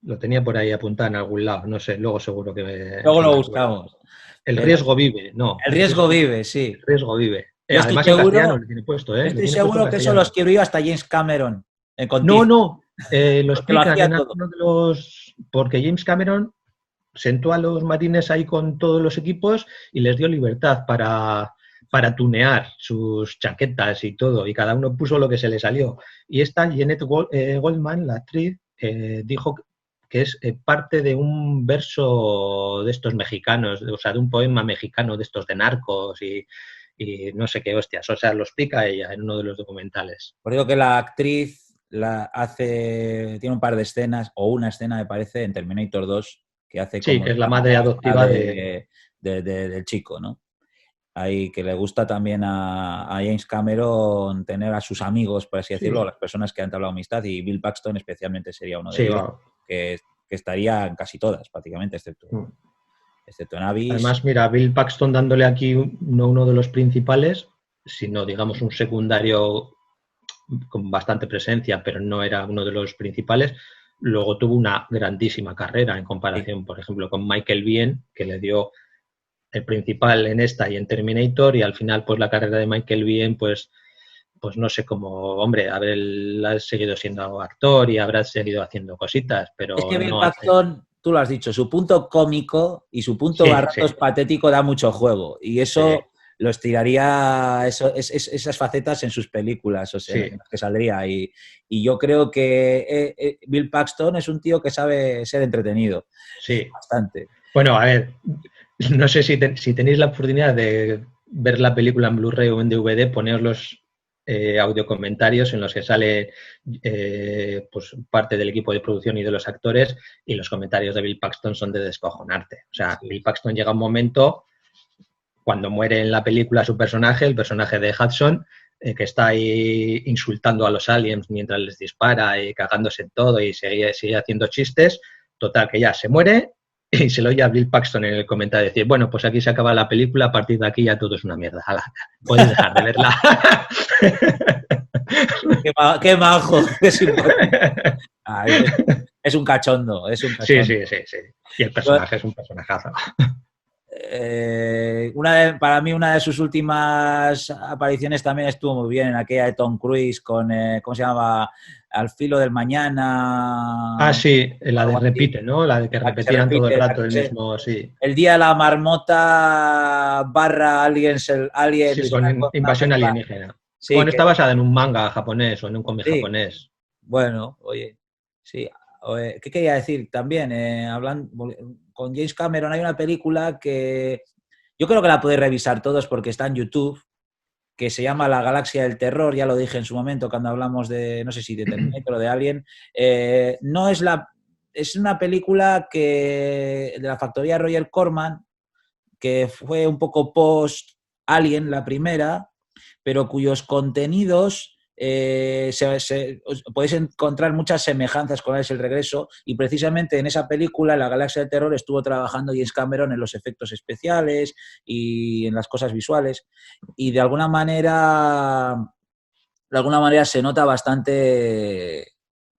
lo tenía por ahí apuntado en algún lado, no sé, luego seguro Luego que lo me acuerdo. buscamos. El Pero riesgo vive, no, el riesgo vive, sí. el riesgo vive. Yo Además en castellano le tiene puesto, ¿eh? Le estoy tiene puesto en seguro que eso lo castellano. escribió hasta James Cameron con No, tiza, no, lo porque lo explican hacía en todo. alguno de los... Porque James Cameron sentó a los marines ahí con todos los equipos y les dio libertad para tunear sus chaquetas y todo, y cada uno puso lo que se le salió. Y esta Jeanette Goldman, la actriz, dijo que es parte de un verso de estos mexicanos, o sea, de un poema mexicano de estos de narcos y no sé qué hostias, o sea, lo explica ella en uno de los documentales. Por eso que la actriz tiene un par de escenas, o una escena, me parece, en Terminator 2, que hace Sí, como que de es la la madre madrastra adoptiva de... del chico, ¿no? Ahí que le gusta también a James Cameron tener a sus amigos, por así decirlo, a Sí, las personas que han entablado amistad, y Bill Paxton especialmente sería uno de sí, ellos, va. que estaría en casi todas, prácticamente, excepto en Abyss. Además, mira, Bill Paxton dándole aquí no uno de los principales, sino, digamos, un secundario con bastante presencia, pero no era uno de los principales. Luego tuvo una grandísima carrera en comparación, por ejemplo, con Michael Biehn, que le dio el principal en esta y en Terminator, y al final, pues la carrera de Michael Biehn, pues no sé cómo, hombre, habrá seguido siendo actor y habrá seguido haciendo cositas, pero Es que Bill no hace... Paxton, tú lo has dicho, su punto cómico y su punto a Sí, sí, ratos patético da mucho juego. Y sí, eso lo estiraría, esas facetas en sus películas, o sea, sí, en las que saldría. Y yo creo que Bill Paxton es un tío que sabe ser entretenido. sí. Bastante. Bueno, a ver, no sé si tenéis la oportunidad de ver la película en Blu-ray o en DVD, poneos los audio comentarios en los que sale pues parte del equipo de producción y de los actores, y los comentarios de Bill Paxton son de descojonarte. O sea, Sí. Bill Paxton llega un momento, cuando muere en la película su personaje, el personaje de Hudson, que está ahí insultando a los aliens mientras les dispara y cagándose en todo y sigue haciendo chistes. Total, que ya se muere y se lo oye a Bill Paxton en el comentario decir, bueno, pues aquí se acaba la película, a partir de aquí ya todo es una mierda. Hala, puedes dejar de verla. Qué majo, qué simpático. Es un cachondo, es un Sí, cachondo. sí, sí, sí. Y el personaje es un personajazo. Para mí una de sus últimas apariciones también estuvo muy bien, en aquella de Tom Cruise con, ¿cómo se llama? Al filo del Ah, mañana, sí, la de algo así, repite, ¿no? La de que la que se repetían todo el repite, rato el mismo, sí. el día de la marmota barra aliens, Sí, aliens, con una invasión mezcla. alienígena. Sí, Bueno, está basada en un manga japonés o en un cómic sí, japonés. bueno, oye, sí. ¿Qué quería decir? También, hablando con James Cameron hay una película que yo creo que la podéis revisar todos porque está en YouTube, que se llama La Galaxia del Terror, ya lo dije en su momento cuando hablamos de, no sé si de Terminator o de Alien. No es es una película de la factoría Roger Corman, que fue un poco post-Alien la primera, pero cuyos contenidos podéis encontrar muchas semejanzas con Aliens el Regreso, y precisamente en esa película, La Galaxia del Terror, estuvo trabajando James Cameron en los efectos especiales y en las cosas visuales, y de alguna manera se nota bastante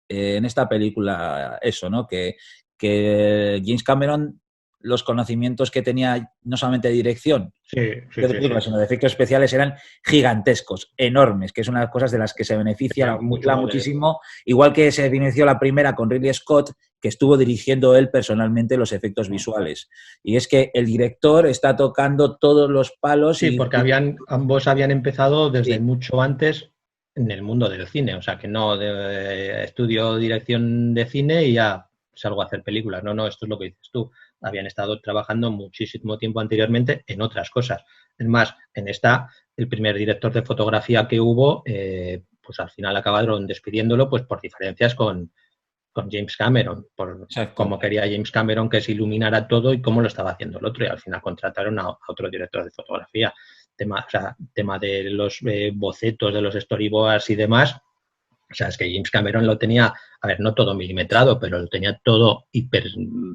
en esta película eso, ¿no? Que James Cameron, los conocimientos que tenía no solamente de dirección Sí, sí, de sí, sí. películas, sino de efectos especiales eran gigantescos, enormes, que es una de las cosas de las que se beneficia Tenía la película mucho de... muchísimo, igual que se benefició la primera con Ridley Scott, que estuvo dirigiendo él personalmente los efectos visuales. Y es que el director está tocando todos los palos Sí, porque ambos habían empezado desde sí, mucho antes en el mundo del cine. O sea, que no estudio dirección de cine y ya salgo a hacer películas. No, no, esto es lo que dices tú. Habían estado trabajando muchísimo tiempo anteriormente en otras cosas. Es más, en esta, el primer director de fotografía que hubo, pues al final acabaron despidiéndolo pues por diferencias con James Cameron, por exacto. cómo quería James Cameron que se iluminara todo y cómo lo estaba haciendo el otro, y al final contrataron a otro director de fotografía. Tema de los bocetos, de los storyboards y demás. O sea, es que James Cameron lo tenía, a ver, no todo milimetrado, pero lo tenía todo hiper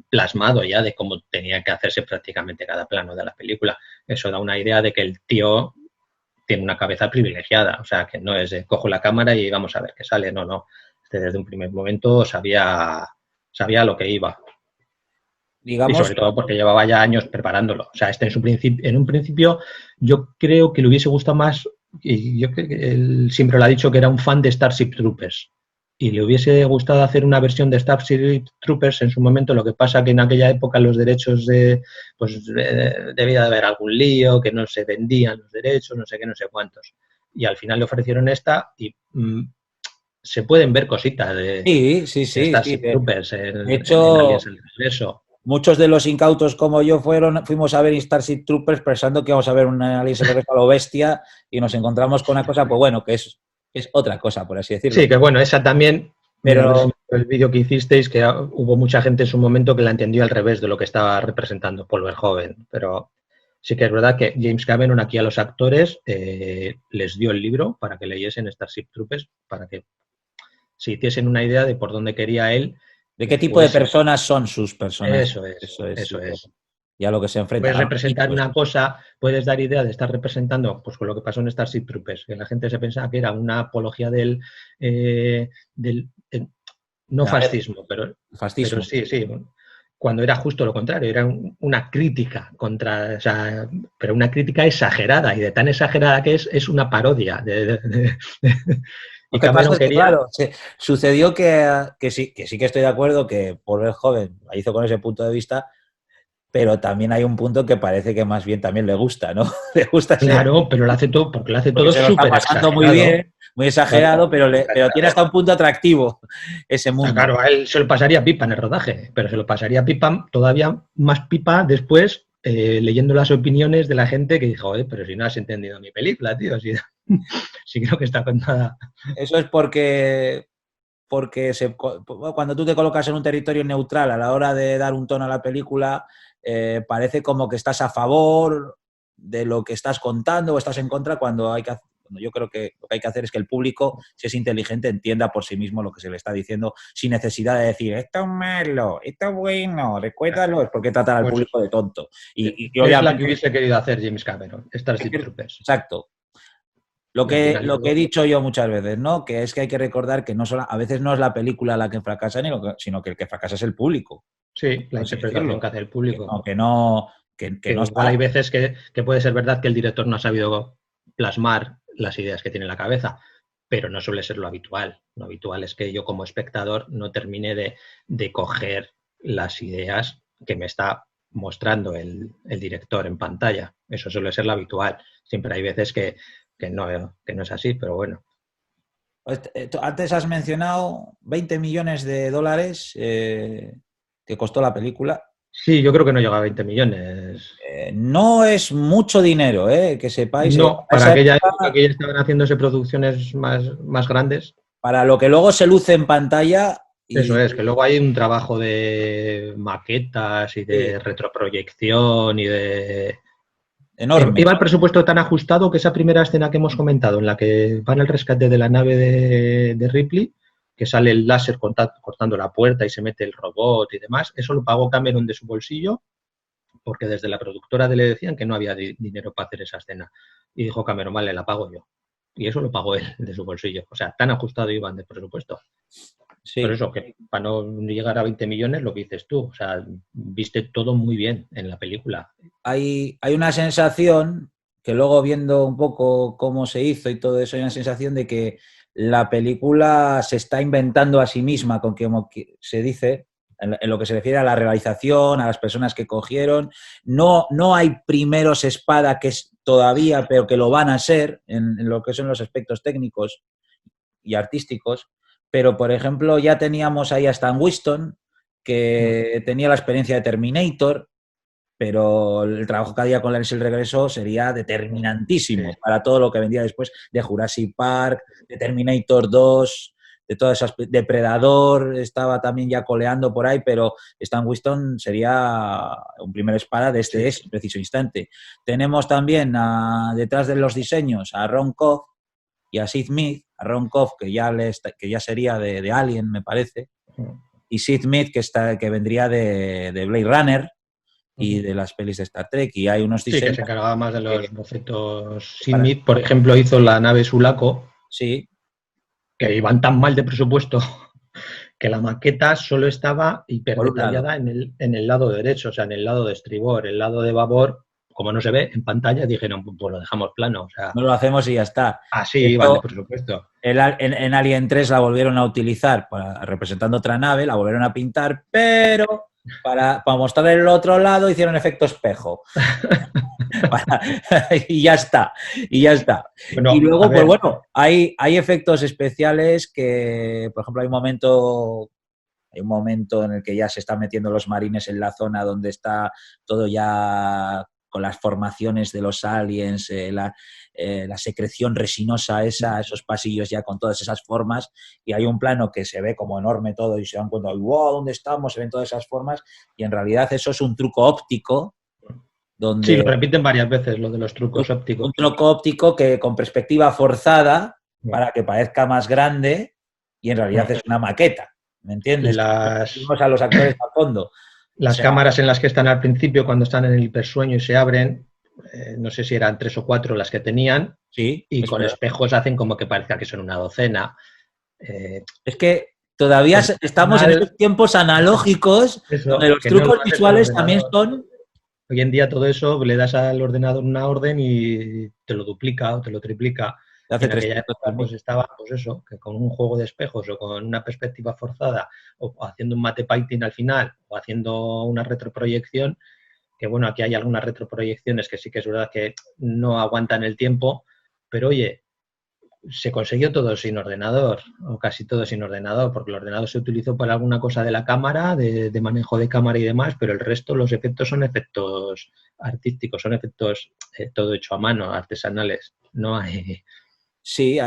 plasmado ya de cómo tenía que hacerse prácticamente cada plano de la película. Eso da una idea de que el tío tiene una cabeza privilegiada, o sea, que no es de cojo la cámara y vamos a ver qué sale, no, no. Desde un primer momento sabía lo que iba. Y Digamos, sobre todo porque llevaba ya años preparándolo. O sea, en un principio yo creo que le hubiese gustado más, y yo creo que él siempre lo ha dicho, que era un fan de Starship Troopers. Y le hubiese gustado hacer una versión de Starship Troopers en su momento, lo que pasa que en aquella época los derechos pues debía de haber algún lío, que no se vendían los derechos, no sé qué, no sé cuántos. Y al final le ofrecieron esta y se pueden ver cositas sí, sí, de sí, sí. Starship Troopers De en hecho, Aliens el Regreso. muchos de los incautos como yo fuimos a ver Starship Troopers pensando que íbamos a ver una Aliens el Regreso a lo bestia, y nos encontramos con una cosa, pues bueno, que es otra cosa, por así decirlo. Sí, que bueno, esa también, mira, a ver si Pero me acuerdo el vídeo que hicisteis, que hubo mucha gente en su momento que la entendió al revés de lo que estaba representando Paul Verhoeven. Pero sí que es verdad que James Cameron aquí a los actores les dio el libro para que leyesen Starship Troopers, para que se hiciesen una idea de por dónde quería él ¿de que qué tipo de fuese. personas son sus personajes? Eso es, Eso es, eso sí. es. y a lo que se enfrenta. Puedes representar una cosa, puedes dar idea de estar representando, pues con lo que pasó en Starship Troopers, que la gente se pensaba que era una apología no fascismo, Fascismo. pero sí, cuando era justo lo contrario, era una crítica contra, o sea, pero una crítica exagerada, y de tan exagerada que es una parodia. Lo que pasa es que, claro, sucedió que sí que estoy de acuerdo que por el joven la hizo con ese punto de vista, pero también hay un punto que parece que más bien también le gusta, ¿no? Le gusta claro, pero lo hace todo, porque lo hace todo se lo está súper pasando exagerado. muy bien, muy exagerado, Claro, pero tiene hasta un punto atractivo ese mundo. Claro, a él se lo pasaría pipa en el rodaje, pero se lo pasaría pipa, todavía más pipa después, leyendo las opiniones de la gente que dijo, pero si no has entendido mi película, tío, si creo que está contada. Eso es porque cuando tú te colocas en un territorio neutral a la hora de dar un tono a la película, parece como que estás a favor de lo que estás contando o estás en contra cuando yo creo que lo que hay que hacer es que el público, si es inteligente, entienda por sí mismo lo que se le está diciendo sin necesidad de decir, esto es malo, esto es bueno, recuérdalo, es porque tratar al público de tonto. Es la que hubiese querido hacer James Cameron, Starship Troopers. Exacto. Lo que he dicho yo muchas veces, ¿no? Que es que hay que recordar que a veces no es la película la que fracasa, sino que el que fracasa es el público. Sí, la interpretación que hace el público. Que no igual hay veces que puede ser verdad que el director no ha sabido plasmar las ideas que tiene en la cabeza, pero no suele ser lo habitual. Lo habitual es que yo como espectador no termine de coger las ideas que me está mostrando el director en pantalla. Eso suele ser lo habitual. Siempre hay veces que no es así, pero bueno. Antes has mencionado 20 millones de dólares que costó la película. Sí, yo creo que no llega a 20 millones. No es mucho dinero, que sepáis. No, para aquella época que ya estaban haciéndose producciones más grandes. Para lo que luego se luce en pantalla. Eso es, que luego hay un trabajo de maquetas y de retroproyección y de... Enorme. Iba el presupuesto tan ajustado que esa primera escena que hemos comentado, en la que van al rescate de la nave de Ripley, que sale el láser cortando la puerta y se mete el robot y demás, eso lo pagó Cameron de su bolsillo, porque desde la productora le decían que no había dinero para hacer esa escena. Y dijo Cameron, vale, la pago yo. Y eso lo pagó él de su bolsillo. O sea, tan ajustado iban de presupuesto. Sí. Por eso, que para no llegar a 20 millones, lo que dices tú, o sea, viste todo muy bien en la película. Hay una sensación, que luego viendo un poco cómo se hizo y todo eso, hay una sensación de que la película se está inventando a sí misma, con que se dice, en lo que se refiere a la realización, a las personas que cogieron. No hay primeros espada que es todavía, pero que lo van a ser en lo que son los aspectos técnicos y artísticos. Pero, por ejemplo, ya teníamos ahí a Stan Winston, que tenía la experiencia de Terminator, pero el trabajo que haría con el regreso sería determinantísimo para todo lo que vendría después de Jurassic Park, de Terminator 2, de todas esas, Depredador estaba también ya coleando por ahí, pero Stan Winston sería un primer espada de este preciso instante. Tenemos también detrás de los diseños a Ron Cobb y a Sid Mead, a Ron Cobb que ya sería de Alien, me parece, y Sid Mead que vendría de Blade Runner y de las pelis de Star Trek, y hay unos diseños... Sí, que se encargaba más de los bocetos. Sid Mead, por ejemplo, hizo la nave Sulaco, que iban tan mal de presupuesto que la maqueta solo estaba hiperdetallada en el lado derecho, o sea, en el lado de estribor. El lado de babor, como no se ve en pantalla, dijeron, pues lo dejamos plano. O sea, no lo hacemos y ya está. Así iban de presupuesto. En Alien 3 la volvieron a utilizar representando otra nave, la volvieron a pintar, pero para mostrar el otro lado hicieron efecto espejo. y ya está. Bueno, y luego, pues bueno, hay efectos especiales que, por ejemplo, hay un momento en el que ya se están metiendo los marines en la zona donde está todo ya con las formaciones de los aliens, la secreción resinosa esos pasillos ya con todas esas formas, y hay un plano que se ve como enorme todo y se dan cuenta, wow, ¿dónde estamos? Se ven todas esas formas y en realidad eso es un truco óptico. Sí, lo repiten varias veces, lo de los trucos ópticos. Un truco óptico que con perspectiva forzada para que parezca más grande y en realidad es una maqueta, ¿me entiendes? Tenemos a los actores a fondo. Las cámaras en las que están al principio, cuando están en el hipersueño y se abren, no sé si eran 3 o 4 las que tenían, Sí, y con espejos hacen como que parezca que son una docena. Es que todavía Porque al estamos en final, esos tiempos analógicos donde eso, los que no lo trucos haces con visuales también ordenador. son... Hoy en día todo eso le das al ordenador una orden y te lo duplica o te lo triplica. de Y hace en aquella 300 época también. pues estaba pues eso, que con un juego de espejos o con una perspectiva forzada o haciendo un mate painting al final o haciendo una retroproyección, que bueno, aquí hay algunas retroproyecciones que sí que es verdad que no aguantan el tiempo, pero oye, se consiguió todo sin ordenador, o casi todo sin ordenador, porque el ordenador se utilizó para alguna cosa de la cámara, de manejo de cámara y demás, pero el resto, los efectos son efectos artísticos, son efectos todo hecho a mano, artesanales. No hay... Sí,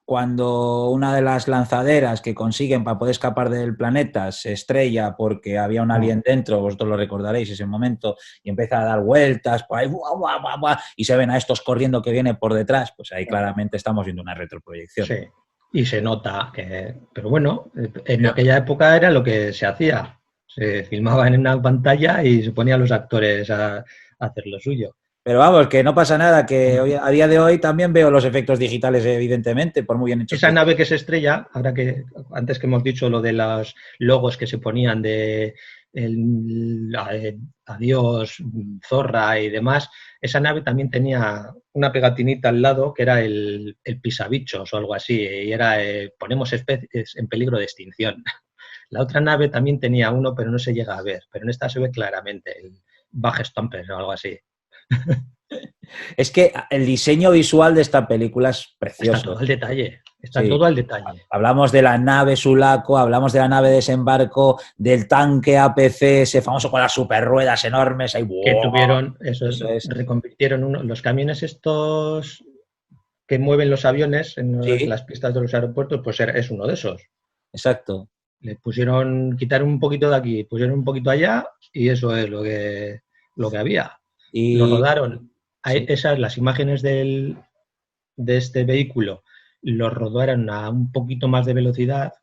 cuando una de las lanzaderas que consiguen para poder escapar del planeta se estrella porque había un alien dentro, vosotros lo recordaréis ese momento, y empieza a dar vueltas por ahí, ¡buah, buah, buah, buah! Y se ven a estos corriendo que viene por detrás, pues ahí claramente estamos viendo una retroproyección. Sí, y se nota que... Pero bueno, en aquella época era lo que se hacía. Se filmaba en una pantalla y se ponían los actores a hacer lo suyo. Pero vamos, que no pasa nada, que hoy, a día de hoy también veo los efectos digitales, evidentemente, por muy bien hechos que Esa estén. nave que se estrella, ahora que antes que hemos dicho lo de los logos que se ponían de adiós, zorra y demás, esa nave también tenía una pegatinita al lado que era el pisabichos o algo así, y era ponemos especies en peligro de extinción. La otra nave también tenía uno, pero no se llega a ver, pero en esta se ve claramente, el Bug Stomper o algo así. Es que el diseño visual de esta película es Está precioso. todo al detalle, está Sí. todo al detalle. Hablamos de la nave Sulaco, hablamos de la nave desembarco, del tanque APC, ese famoso con las super ruedas enormes. Ahí, Que ¡wow! tuvieron, eso Eso es. reconvirtieron los camiones estos que mueven los aviones en Sí, las pistas de los aeropuertos, pues es uno de esos. exacto. Le pusieron, quitaron un poquito de aquí, pusieron un poquito allá y eso es lo que había. Lo Y rodaron, sí. esas, las imágenes de este vehículo, lo rodaron a un poquito más de velocidad.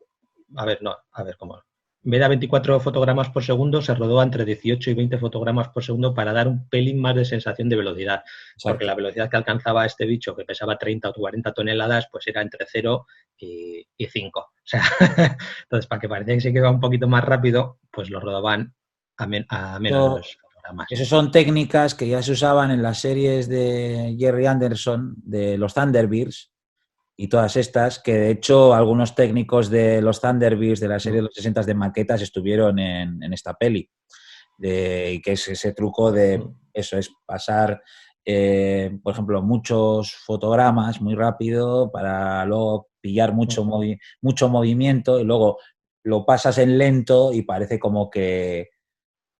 A ver, no, a ver cómo. En vez de a 24 fotogramas por segundo, se rodó entre 18 y 20 fotogramas por segundo para dar un pelín más de sensación de velocidad. Porque Exacto. la velocidad que alcanzaba este bicho, que pesaba 30 o 40 toneladas, pues era entre 0 y 5. O sea, entonces, para que parecía que se quedaba un poquito más rápido, pues lo rodaban a menos fotogramas. Esas son técnicas que ya se usaban en las series de Jerry Anderson, de los Thunderbirds, y todas estas, que de hecho algunos técnicos de los Thunderbirds de la serie de los 60 de maquetas estuvieron en esta peli. Y que es ese truco de, eso es pasar, por ejemplo, muchos fotogramas muy rápido para luego pillar mucho movimiento y luego lo pasas en lento y parece como que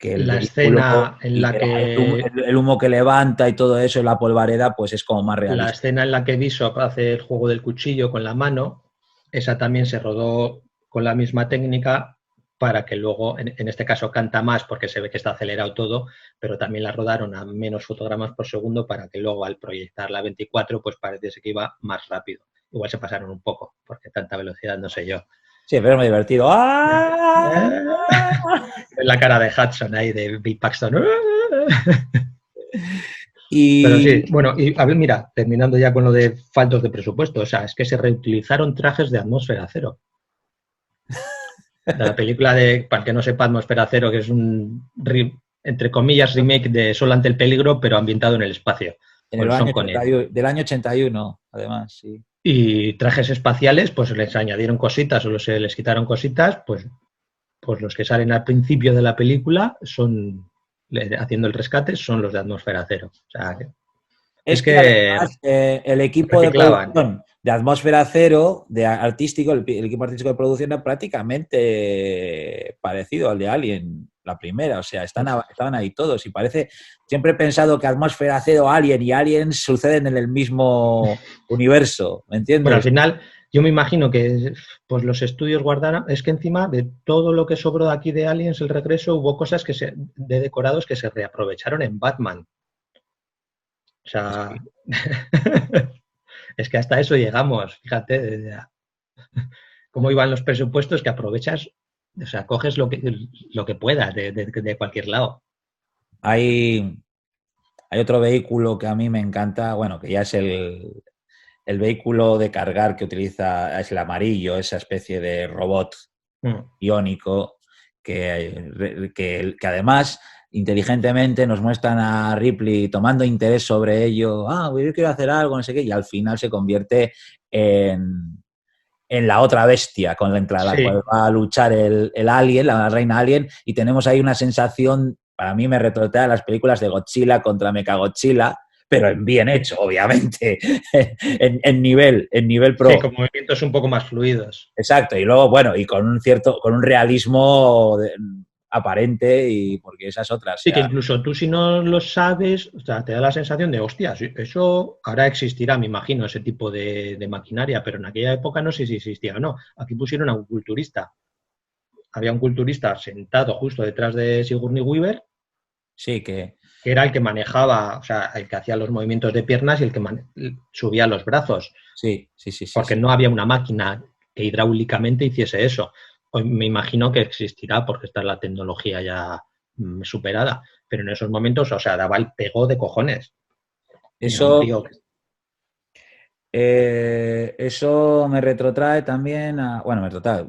el La vehículo escena en y la que el humo que levanta y todo eso, la polvareda, pues es como más La realista. escena en la que Bishop hace el juego del cuchillo con la mano, esa también se rodó con la misma técnica para que luego, en este caso canta más porque se ve que está acelerado todo, pero también la rodaron a menos fotogramas por segundo para que luego al proyectar la 24 pues pareciese que iba más rápido. Igual se pasaron un poco, porque tanta velocidad no sé yo. Sí, pero es muy divertido. ¡Ah! La cara de Hudson ahí, de Bill Paxton. Pero sí, Y bueno, y a ver, mira, terminando ya con lo de faltos de presupuesto, o sea, es que se reutilizaron trajes de Atmósfera Cero. De la película de, para el que no sepa, Atmósfera Cero, que es un, entre comillas, remake de Solo ante el peligro, pero ambientado en el espacio, en el con Sean año Connery. 81, del año 81, además, sí. Y trajes espaciales, pues les añadieron cositas o se les quitaron cositas, pues los que salen al principio de la película son, haciendo el rescate, son los de Atmósfera Cero. O sea, es Es que que además el equipo de reciclaban. producción de Atmósfera Cero, de artístico, el equipo artístico de producción era prácticamente parecido al de Alien, la primera. O sea, estaban ahí todos y parece, siempre he pensado que Atmósfera Cero, Alien y Alien suceden en el mismo universo, ¿me Bueno, al entiendes? final, yo me imagino que pues los estudios guardaron, es que encima de todo lo que sobró aquí de Aliens, el regreso, hubo cosas de decorados que se reaprovecharon en Batman. O sea, Sí. es que hasta eso llegamos, fíjate, cómo iban los presupuestos que aprovechas O sea, coges lo que puedas de cualquier lado. Hay otro vehículo que a mí me encanta, bueno, que ya es el vehículo de cargar que utiliza, es el amarillo, esa especie de robot iónico que además inteligentemente nos muestran a Ripley tomando interés sobre ello, yo quiero hacer algo, no sé qué, y al final se convierte en la otra bestia con la cual va a luchar el alien, la reina alien, y tenemos ahí una sensación, para mí me retrotrae a las películas de Godzilla contra Mechagodzilla, pero en bien hecho, obviamente, en nivel pro. Sí, con movimientos un poco más fluidos. Exacto, y luego, bueno, y con un realismo aparente, y porque esas otras. Sí, que incluso tú si no lo sabes, o sea, te da la sensación de, hostia, eso ahora existirá, me imagino, ese tipo de maquinaria, pero en aquella época no sé si existía o no. Aquí pusieron a un culturista. Había un culturista sentado justo detrás de Sigourney Weaver. Sí, que era el que manejaba, o sea, el que hacía los movimientos de piernas y el que subía los brazos. Sí. Porque no había una máquina que hidráulicamente hiciese eso. Hoy me imagino que existirá porque está la tecnología ya superada. Pero en esos momentos, o sea, daba el pego de cojones. Eso me retrotrae también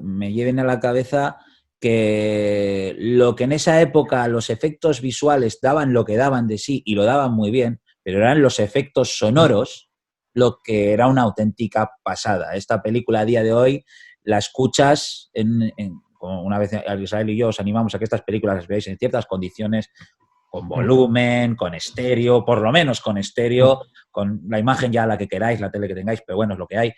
me lleven a la cabeza que lo que en esa época los efectos visuales daban lo que daban de sí y lo daban muy bien, pero eran los efectos sonoros lo que era una auténtica pasada. Esta película a día de hoy la escuchas como una vez Israel y yo os animamos a que estas películas las veáis en ciertas condiciones, con volumen, con estéreo, por lo menos con estéreo, con la imagen ya la que queráis, la tele que tengáis, pero bueno, es lo que hay.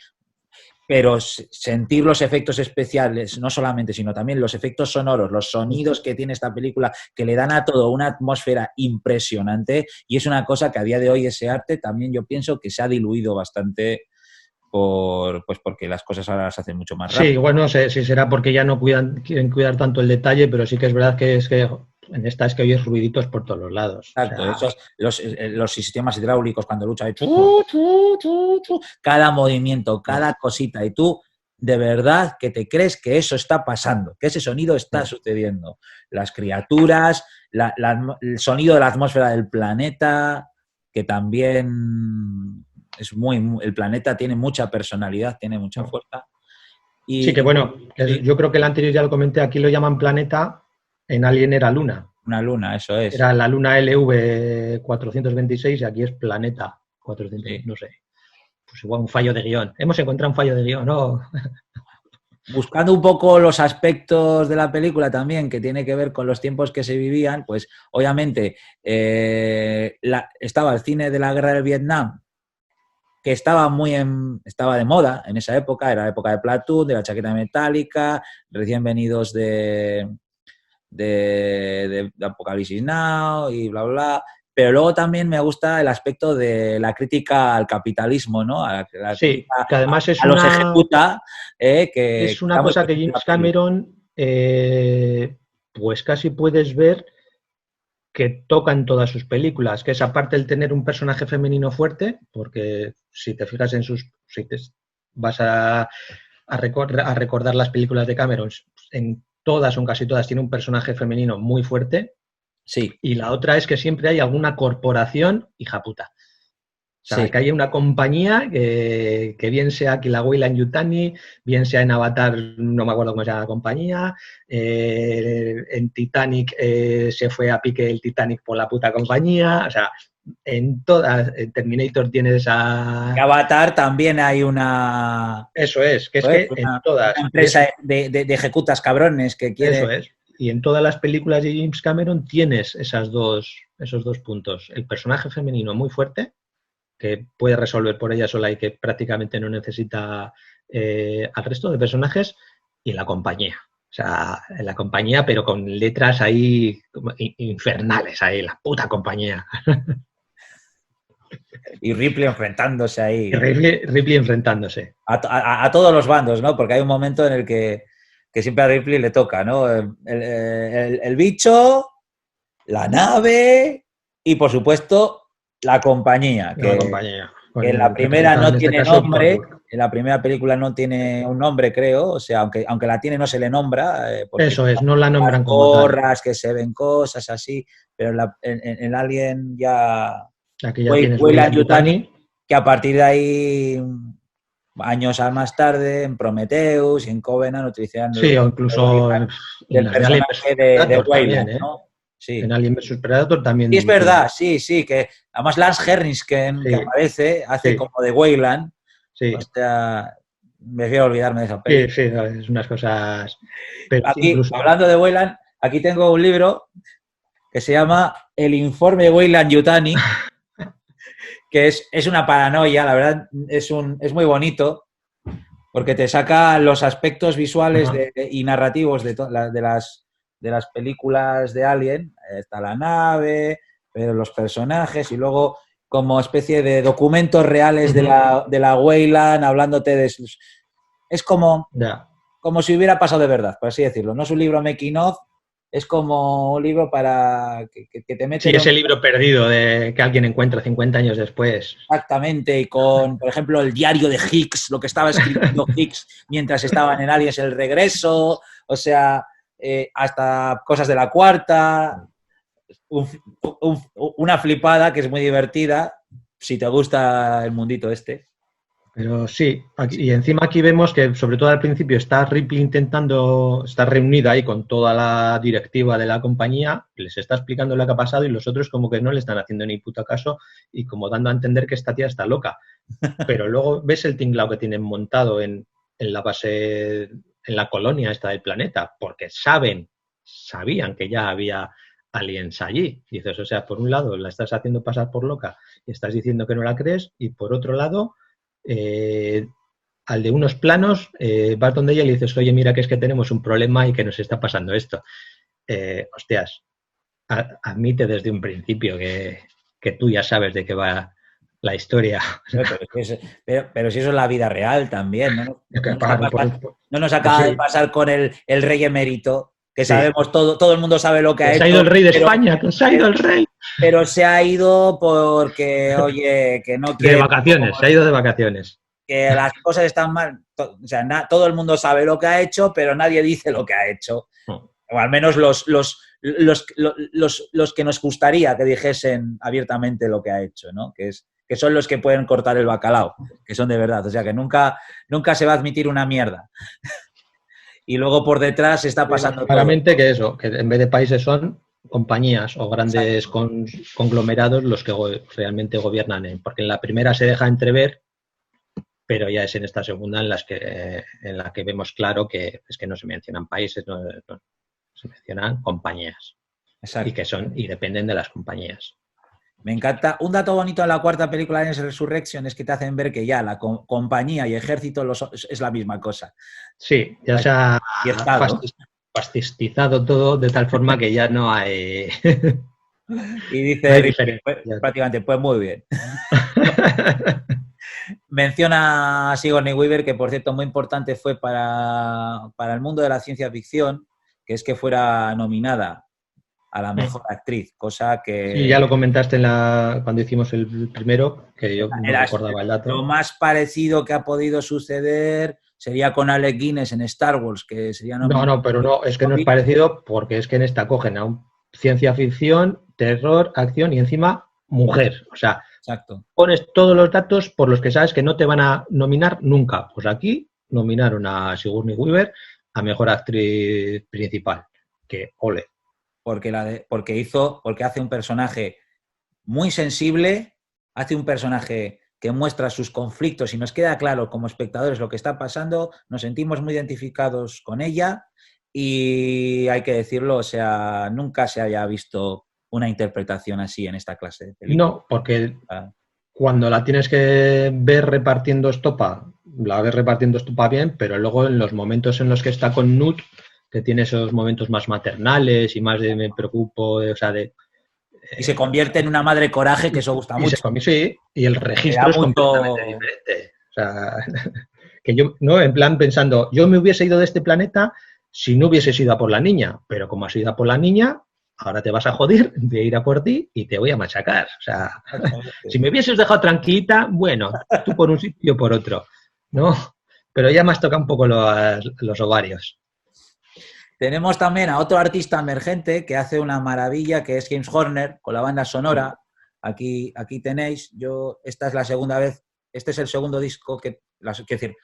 Pero sentir los efectos especiales, no solamente, sino también los efectos sonoros, los sonidos que tiene esta película, que le dan a todo una atmósfera impresionante, y es una cosa que a día de hoy ese arte también yo pienso que se ha diluido bastante porque las cosas ahora las hacen mucho más rápido. Sí, bueno, no sé si será porque ya no quieren cuidar tanto el detalle, pero sí que es verdad que en esta es que oyes ruiditos por todos los lados. Exacto, o sea, los sistemas hidráulicos cuando luchan, cada movimiento, cada cosita, y tú de verdad que te crees que eso está pasando, que ese sonido está sucediendo. Las criaturas, el sonido de la atmósfera del planeta, que también es el planeta tiene mucha personalidad, tiene mucha fuerza. Sí, que bueno, yo creo que el anterior ya lo comenté, aquí lo llaman planeta, en Alien era luna. Una luna, eso es. Era la luna LV-426 y aquí es planeta 400, no sé. Pues igual un fallo de guión. Hemos encontrado un fallo de guión, ¿no? Buscando un poco los aspectos de la película también, que tiene que ver con los tiempos que se vivían, pues obviamente estaba el cine de la guerra del Vietnam, que estaba de moda en esa época, era la época de Platoon, de la chaqueta metálica, recién venidos de Apocalipsis Now y bla, bla. Pero luego también me gusta el aspecto de la crítica al capitalismo, ¿no? Sí, que además a los ejecuta. Es una cosa que James Cameron, pues casi puedes ver que toca en todas sus películas, que es aparte el tener un personaje femenino fuerte, porque si te fijas en vas a recordar las películas de Cameron, en todas o en casi todas tiene un personaje femenino muy fuerte. Sí. Y la otra es que siempre hay alguna corporación hija puta. O sea, que haya una compañía que bien sea Kilauea en Yutani, bien sea en Avatar, no me acuerdo cómo se llama la compañía, en Titanic se fue a pique el Titanic por la puta compañía, o sea, en todas, en Terminator tienes esa... En Avatar también hay una... Eso es, que es que en todas... Una empresa de ejecutas cabrones que quiere... Eso es, y en todas las películas de James Cameron tienes esos dos puntos. El personaje femenino muy fuerte, que puede resolver por ella sola y que prácticamente no necesita al resto de personajes, y la compañía. O sea, la compañía, pero con letras ahí infernales, ahí, la puta compañía. Y Ripley enfrentándose ahí. Ripley enfrentándose. A todos los bandos, ¿no? Porque hay un momento en el que siempre a Ripley le toca, ¿no? El bicho, la nave y, por supuesto, la compañía. La compañía. que en la primera no tiene nombre, en la primera película no tiene un nombre, creo, o sea, aunque la tiene no se le nombra. Eso es, no la nombran como tal. Porras, que se ven cosas así, pero en Alien ya... Aquí ya tienes Weyland-Yutani, que a partir de ahí, años más tarde, en Prometheus y en Covenant utilizan sí, o incluso en el personaje de Weyland, ¿no? Sí. En Alien vs Predator también. Sí, es verdad, sí, que además Lance Henriksen, que aparece, hace como de Weyland. Sí. O sea, me quiero olvidarme de esa película. Sí, es unas cosas... Pero aquí, incluso... hablando de Weyland, aquí tengo un libro que se llama El informe Weyland-Yutani, que es una paranoia, la verdad, es muy bonito, porque te saca los aspectos visuales y narrativos de las películas de Alien. Está la nave, pero los personajes, y luego como especie de documentos reales de la Weyland, hablándote de sus... Es como si hubiera pasado de verdad, por así decirlo. No es un libro making of, es como un libro para que te mete... Sí, ese libro perdido de que alguien encuentra 50 años después. Exactamente, y con, por ejemplo, el diario de Hicks, lo que estaba escribiendo Hicks mientras estaban en Aliens el regreso, o sea, hasta cosas de la cuarta, una flipada que es muy divertida, si te gusta el mundito este. Pero sí, y encima aquí vemos que sobre todo al principio está Ripley intentando, está reunida ahí con toda la directiva de la compañía, les está explicando lo que ha pasado y los otros como que no le están haciendo ni puto caso y como dando a entender que esta tía está loca. Pero luego ves el tinglao que tienen montado en la base, en la colonia esta del planeta, porque sabían que ya había aliens allí. Y dices, o sea, por un lado la estás haciendo pasar por loca y estás diciendo que no la crees y por otro lado... al de unos planos, vas donde ella y le dices, oye, mira que es que tenemos un problema y que nos está pasando esto. Hostias, admite desde un principio que tú ya sabes de qué va la historia. Pero si eso es la vida real también, ¿no? No nos acaba de pasar con el rey emérito, que sabemos todo el mundo sabe lo que ha hecho. Se ha ido el rey de España, que se ha ido el rey. Pero se ha ido porque, oye, que no quiere... De vacaciones, se ha ido de vacaciones. Que las cosas están mal. O sea, todo el mundo sabe lo que ha hecho, pero nadie dice lo que ha hecho. O al menos los que nos gustaría que dijesen abiertamente lo que ha hecho, ¿no? Que son los que pueden cortar el bacalao, que son de verdad. O sea, que nunca se va a admitir una mierda. Y luego por detrás se está pasando claramente todo. Que eso, que en vez de países son compañías o grandes conglomerados los que realmente gobiernan, porque en la primera se deja entrever, pero ya es en esta segunda en la que vemos claro que es que no se mencionan países, no se mencionan compañías. Exacto. Y dependen de las compañías. Me encanta. Un dato bonito de la cuarta película de Resurrection es que te hacen ver que ya la compañía y ejército es la misma cosa. Sí, ya se ha fascistizado todo de tal forma que ya no hay... Y dice prácticamente, pues muy bien. Menciona a Sigourney Weaver, que por cierto muy importante fue para el mundo de la ciencia ficción, que es que fuera nominada a la mejor actriz, cosa que... Sí, ya lo comentaste cuando hicimos el primero, que yo no recordaba el dato. Lo más parecido que ha podido suceder sería con Alec Guinness en Star Wars, que sería... No, pero no, es que no es parecido porque es que en esta cogen a un ciencia ficción, terror, acción y encima mujer. O sea, exacto. Pones todos los datos por los que sabes que no te van a nominar nunca. Pues aquí nominaron a Sigourney Weaver a mejor actriz principal. Que ole. Porque hace un personaje muy sensible, hace un personaje que muestra sus conflictos y nos queda claro como espectadores lo que está pasando, nos sentimos muy identificados con ella y hay que decirlo, o sea, nunca se haya visto una interpretación así en esta clase de película. No, porque cuando la tienes que ver repartiendo estopa, la ves repartiendo estopa bien, pero luego en los momentos en los que está con Nut, que tiene esos momentos más maternales y más de me preocupo, o sea, de... Y se convierte en una madre coraje, que eso gusta mucho. Sí, y el registro es completamente diferente. O sea, que yo, ¿no? En plan pensando, yo me hubiese ido de este planeta si no hubiese sido a por la niña, pero como has ido a por la niña, ahora te vas a joder, voy a ir a por ti y te voy a machacar. O sea, si me hubieses dejado tranquilita, bueno, tú por un sitio o por otro, ¿no? Pero ya me has tocado un poco los ovarios. Tenemos también a otro artista emergente que hace una maravilla, que es James Horner, con la banda sonora. Aquí tenéis, esta es la segunda vez, este es el segundo disco quiero decir,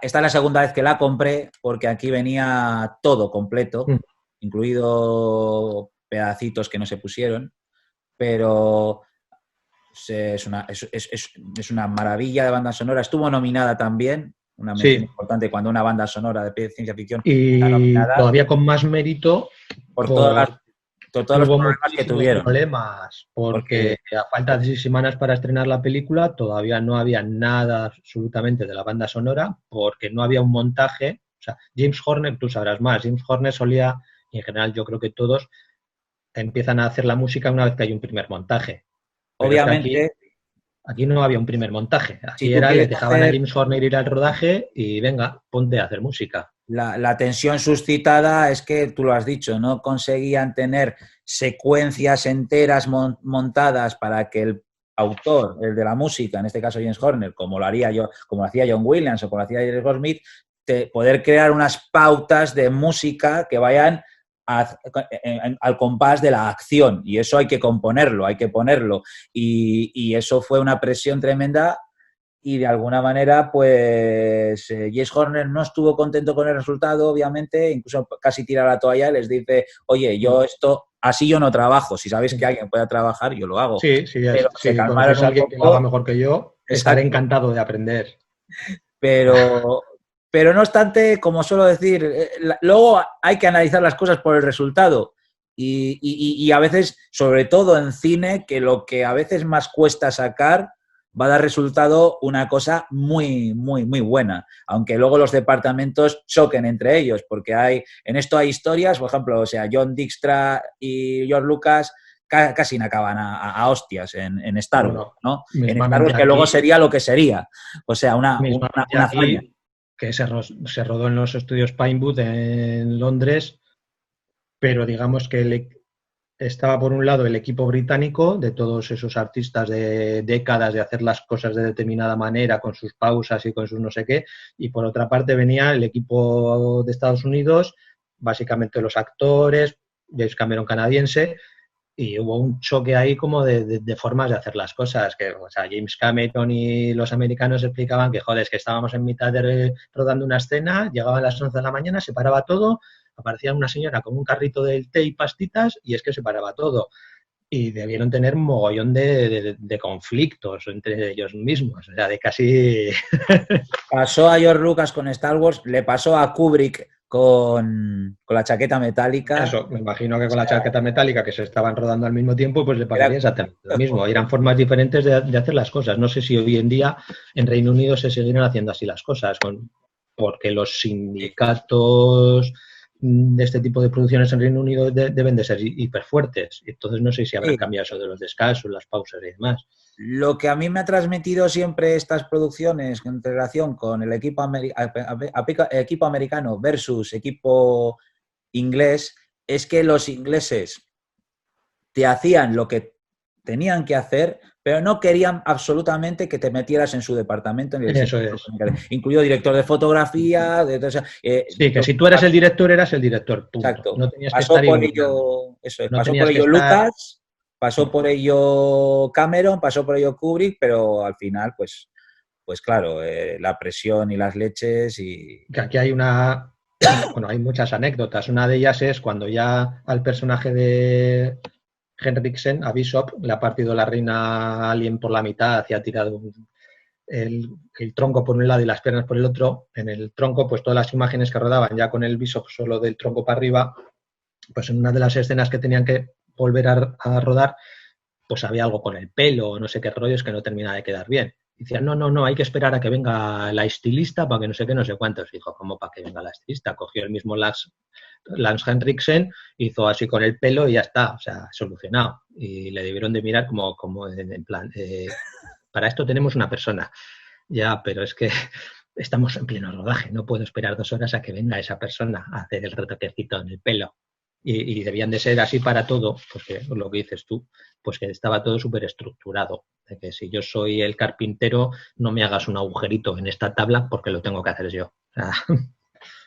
esta es la segunda vez que la compré porque aquí venía todo completo, incluido pedacitos que no se pusieron, pero es una maravilla de banda sonora. Estuvo nominada también, una mención importante cuando una banda sonora de ciencia ficción está y nominada. Todavía con más mérito por todos los problemas que tuvieron. Problemas, porque a falta de 6 semanas para estrenar la película todavía no había nada absolutamente de la banda sonora, porque no había un montaje. O sea, James Horner, tú sabrás más, James Horner solía, y en general yo creo que todos, empiezan a hacer la música una vez que hay un primer montaje. Pero obviamente, es que aquí no había un primer montaje. Aquí le dejaban a James Horner ir al rodaje y venga, ponte a hacer música. La tensión suscitada es que, tú lo has dicho, no conseguían tener secuencias enteras montadas para que el autor, el de la música, en este caso James Horner, como lo hacía John Williams o como lo hacía Jerry Goldsmith, poder crear unas pautas de música que vayan al compás de la acción, y eso hay que componerlo, hay que ponerlo, y eso fue una presión tremenda. Y de alguna manera, pues James Horner no estuvo contento con el resultado, obviamente, incluso casi tira la toalla y les dice, oye, así yo no trabajo, si sabéis que alguien pueda trabajar, yo lo hago. Sí, pero se calmaron un alguien poco, que lo haga mejor que yo, estaré encantado de aprender. Pero no obstante, como suelo decir, luego hay que analizar las cosas por el resultado. Y a veces, sobre todo en cine, que lo que a veces más cuesta sacar va a dar resultado una cosa muy, muy, muy buena, aunque luego los departamentos choquen entre ellos, porque en esto hay historias, por ejemplo, John Dykstra y George Lucas casi no acaban a hostias en Star Wars, ¿no? En Star Wars, que luego sería lo que sería, o sea, una falla. Que se rodó en los estudios Pinewood en Londres, pero digamos que estaba por un lado el equipo británico de todos esos artistas de décadas de hacer las cosas de determinada manera con sus pausas y con sus no sé qué, y por otra parte venía el equipo de Estados Unidos, básicamente los actores, James Cameron canadiense, y hubo un choque ahí como de formas de hacer las cosas, que o sea, James Cameron y los americanos explicaban que joder, es que estábamos en mitad de rodando una escena, llegaban las 11 de la mañana, se paraba todo, aparecía una señora con un carrito del té y pastitas y es que se paraba todo. Y debieron tener un mogollón de conflictos entre ellos mismos, o sea, de casi... Pasó a George Lucas con Star Wars, le pasó a Kubrick con la chaqueta metálica. Eso, me imagino que con la chaqueta metálica que se estaban rodando al mismo tiempo, pues le pasaría exactamente lo mismo. Eran formas diferentes de hacer las cosas. No sé si hoy en día en Reino Unido se seguirán haciendo así las cosas, porque los sindicatos de este tipo de producciones en Reino Unido deben de ser hiperfuertes. Entonces no sé si habrán cambiado eso de los descansos, las pausas y demás. Lo que a mí me ha transmitido siempre estas producciones en relación con el equipo americano versus equipo inglés es que los ingleses te hacían lo que tenían que hacer, pero no querían absolutamente que te metieras en su departamento. Eso es. Incluido director de fotografía. Sí, que si tú eras el director, eras el director. Punto. Exacto. No tenías pasó que estar por ello, eso es, no pasó por ello Lucas. Pasó por ello Cameron, pasó por ello Kubrick, pero al final, pues claro, la presión y las leches y... Que aquí hay hay muchas anécdotas. Una de ellas es cuando ya al personaje de Henriksen, a Bishop, le ha partido la reina alien por la mitad, y ha tirado el tronco por un lado y las piernas por el otro. En el tronco, pues todas las imágenes que rodaban ya con el Bishop solo del tronco para arriba, pues en una de las escenas que tenían que volver a rodar, pues había algo con el pelo o no sé qué rollos que no terminaba de quedar bien. Y decían, no, hay que esperar a que venga la estilista para que no sé qué, no sé cuántos. Dijo, ¿cómo para que venga la estilista? Cogió el mismo Lance Henriksen, hizo así con el pelo y ya está, o sea, solucionado. Y le debieron de mirar como en plan, para esto tenemos una persona. Ya, pero es que estamos en pleno rodaje, no puedo esperar 2 horas a que venga esa persona a hacer el retoquecito en el pelo. y debían de ser así para todo, pues que lo que dices tú, pues que estaba todo súper estructurado. De que si yo soy el carpintero, no me hagas un agujerito en esta tabla porque lo tengo que hacer yo. O sea,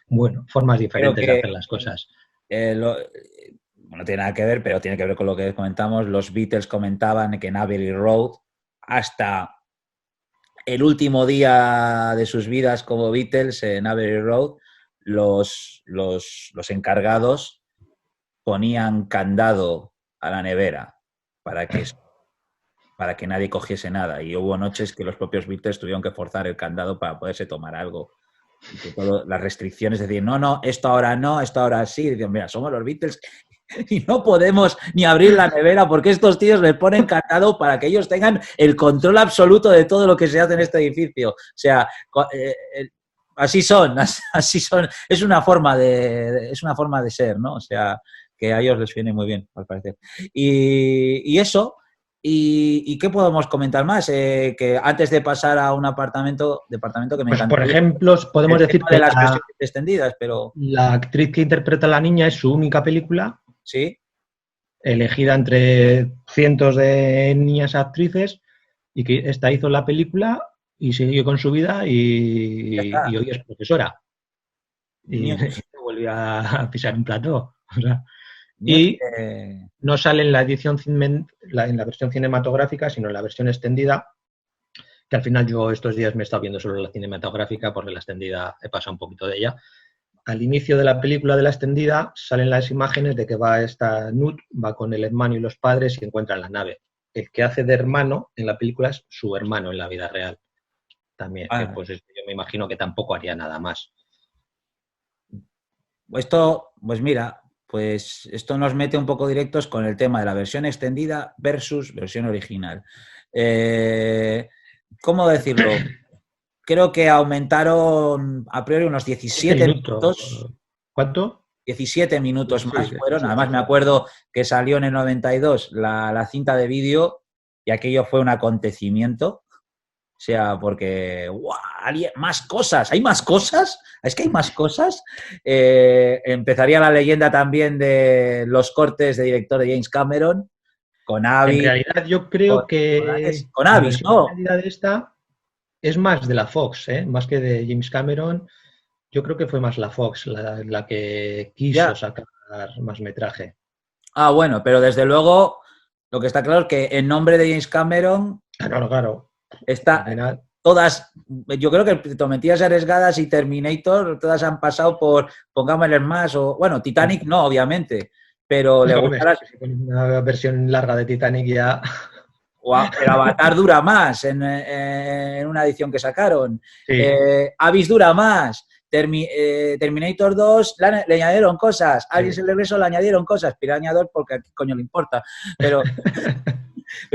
bueno, formas Creo diferentes de que hacer las cosas. no tiene nada que ver, pero tiene que ver con lo que comentamos. Los Beatles comentaban que en Abbey Road, hasta el último día de sus vidas como Beatles en Abbey Road, los encargados ponían candado a la nevera para que nadie cogiese nada. Y hubo noches que los propios Beatles tuvieron que forzar el candado para poderse tomar algo. Y que las restricciones, decir, no, esto ahora no, esto ahora sí. Dicen, mira, somos los Beatles y no podemos ni abrir la nevera porque estos tíos les ponen candado para que ellos tengan el control absoluto de todo lo que se hace en este edificio. O sea, así son. Es una forma de ser, ¿no? O sea, que a ellos les viene muy bien, al parecer. Y eso. ¿Y qué podemos comentar más? Que antes de pasar a un departamento que me Pues, encanta. por ejemplo, podemos El decir tema que de las versiones extendidas, pero la actriz que interpreta a la niña es su única película, sí. elegida entre cientos de niñas actrices, y que esta hizo la película y siguió con su vida Ya está. y hoy es profesora. Y News. volvió a pisar un plató. O sea, News, y no sale en la edición en la versión cinematográfica, sino en la versión extendida, que al final yo estos días me he estado viendo solo la cinematográfica porque la extendida he pasado un poquito de ella. Al inicio de la película de la extendida salen las imágenes de que va esta Nut, va con el hermano y los padres y encuentran la nave. El que hace de hermano en la película es su hermano en la vida real. También, que pues yo me imagino que tampoco haría nada más. esto, pues mira, pues esto nos mete un poco directos con el tema de la versión extendida versus versión original. ¿Cómo decirlo? Creo que aumentaron a priori unos 17 minutos. ¿Cuánto? 17 minutos más Sí, fueron. sí, Además, me acuerdo que salió en el 92 la cinta de vídeo y aquello fue un acontecimiento. O sea, porque ¡guau! Más cosas, ¿hay más cosas? ¿Es que hay más cosas? Empezaría la leyenda también de los cortes de director de James Cameron, con En Avis, realidad yo creo que con la Avis, versión ¿no? extendida de esta es más de la Fox, más que de James Cameron. Yo creo que fue más la Fox la que quiso Ya. sacar más metraje. Bueno, pero desde luego lo que está claro es que en nombre de James Cameron Claro, claro. Al está final, todas, yo creo que Prometías Arriesgadas y Terminator, todas han pasado por, pongámosle más, o bueno, Titanic no, obviamente, pero le hombre, gustará, si pones una versión larga de Titanic ya. pero Avatar dura más en una edición que sacaron, Sí. Abyss dura más, Terminator 2 le añadieron cosas, Aliens el regreso le añadieron cosas, Piraña 2 porque a qué coño le importa, pero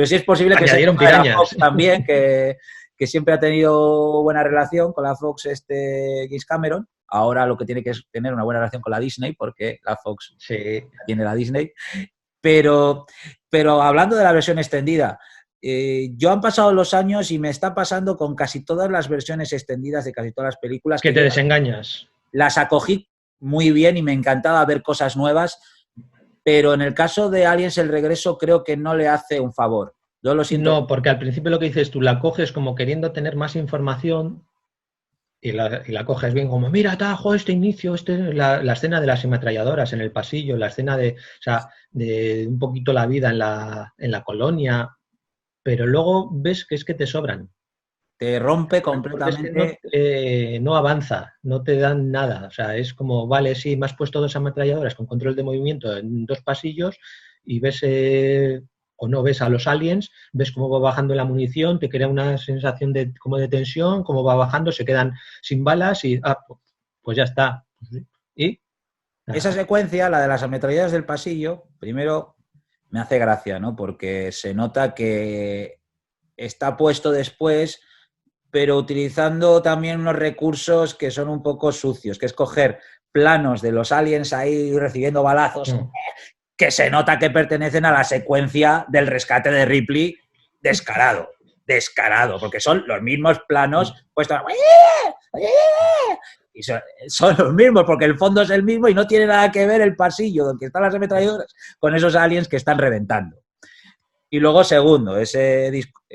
sí es posible que sea Añadieron de la pirañas. Fox también, que siempre ha tenido buena relación con la Fox James Cameron. Ahora lo que tiene que es tener una buena relación con la Disney, porque la Fox Sí. tiene la Disney. Pero hablando de la versión extendida, yo han pasado los años y me está pasando con casi todas las versiones extendidas de casi todas las películas Que que te yo desengañas. las acogí muy bien y me encantaba ver cosas nuevas, pero en el caso de Aliens el regreso creo que no le hace un favor. Yo lo siento. No, porque al principio lo que dices tú, la coges como queriendo tener más información y la coges bien como, mira, tajo, este inicio, la escena de las ametralladoras en el pasillo, la escena o sea, de un poquito la vida en la colonia, pero luego ves que es que te sobran. Te rompe Porque es que no, completamente. no avanza, no te dan nada. O sea, es como, vale, sí, me has puesto dos ametralladoras con control de movimiento en dos pasillos y ves o no ves a los aliens, ves cómo va bajando la munición, te crea una sensación como de tensión, cómo va bajando, se quedan sin balas y pues ya está. Y Esa secuencia, la de las ametralladoras del pasillo, primero me hace gracia, ¿no? Porque se nota que está puesto después, pero utilizando también unos recursos que son un poco sucios, que es coger planos de los aliens ahí recibiendo balazos, que se nota que pertenecen a la secuencia del rescate de Ripley, descarado, porque son los mismos planos puestos Y son los mismos, porque el fondo es el mismo y no tiene nada que ver el pasillo donde están las ametralladoras con esos aliens que están reventando. Y luego, segundo,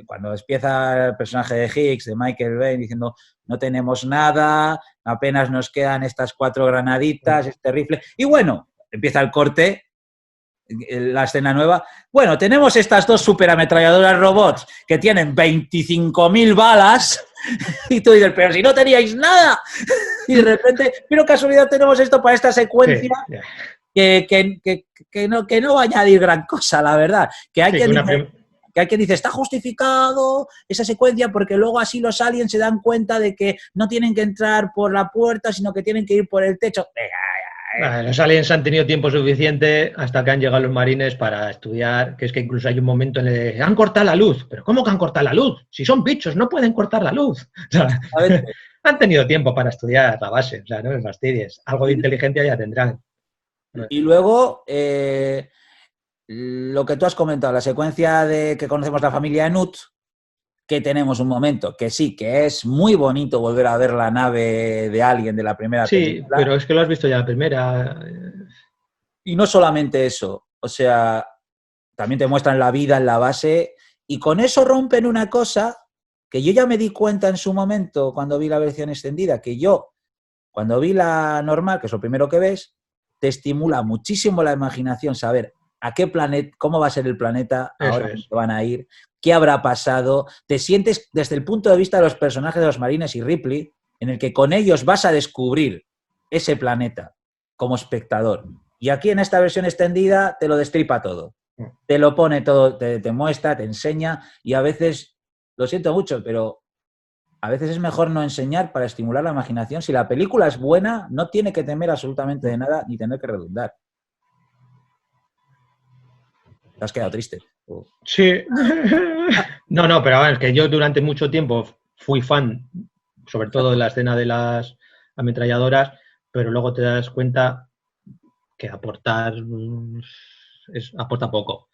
cuando empieza el personaje de Higgs, de Michael Biehn, diciendo no tenemos nada, apenas nos quedan estas 4 granaditas, este rifle. Y bueno, empieza el corte, la escena nueva. Bueno, tenemos estas 2 superametralladoras robots que tienen 25.000 balas. Y tú dices, pero si no teníais nada. Y de repente, pero casualidad tenemos esto para esta secuencia. Sí. Que no va a añadir gran cosa, la verdad. Que hay quien dice, está justificado esa secuencia porque luego así los aliens se dan cuenta de que no tienen que entrar por la puerta, sino que tienen que ir por el techo. Los aliens han tenido tiempo suficiente hasta que han llegado los marines para estudiar, que es que incluso hay un momento en el que han cortado la luz. ¿Pero cómo que han cortado la luz? Si son bichos, no pueden cortar la luz. O sea, han tenido tiempo para estudiar la base, o sea, no me fastidies. Algo de inteligencia ya tendrán. Y luego, lo que tú has comentado, la secuencia de que conocemos la familia de Nut, que tenemos un momento que sí, que es muy bonito volver a ver la nave de Alien de la primera película. Sí, pero es que lo has visto ya la primera. Y no solamente eso, o sea, también te muestran la vida en la base y con eso rompen una cosa que yo ya me di cuenta en su momento cuando vi la versión extendida, que yo, cuando vi la normal, que es lo primero que ves, te estimula muchísimo la imaginación saber a qué planeta, cómo va a ser el planeta, ahora que van a ir, qué habrá pasado. Te sientes desde el punto de vista de los personajes de los marines y Ripley, en el que con ellos vas a descubrir ese planeta como espectador. Y aquí en esta versión extendida te lo destripa todo. Te lo pone todo, te muestra, te enseña y a veces, lo siento mucho, pero a veces es mejor no enseñar para estimular la imaginación. Si la película es buena, no tiene que temer absolutamente de nada ni tener que redundar. Te has quedado triste. Sí. No, pero es que yo durante mucho tiempo fui fan, sobre todo de la escena de las ametralladoras, pero luego te das cuenta que aporta poco. O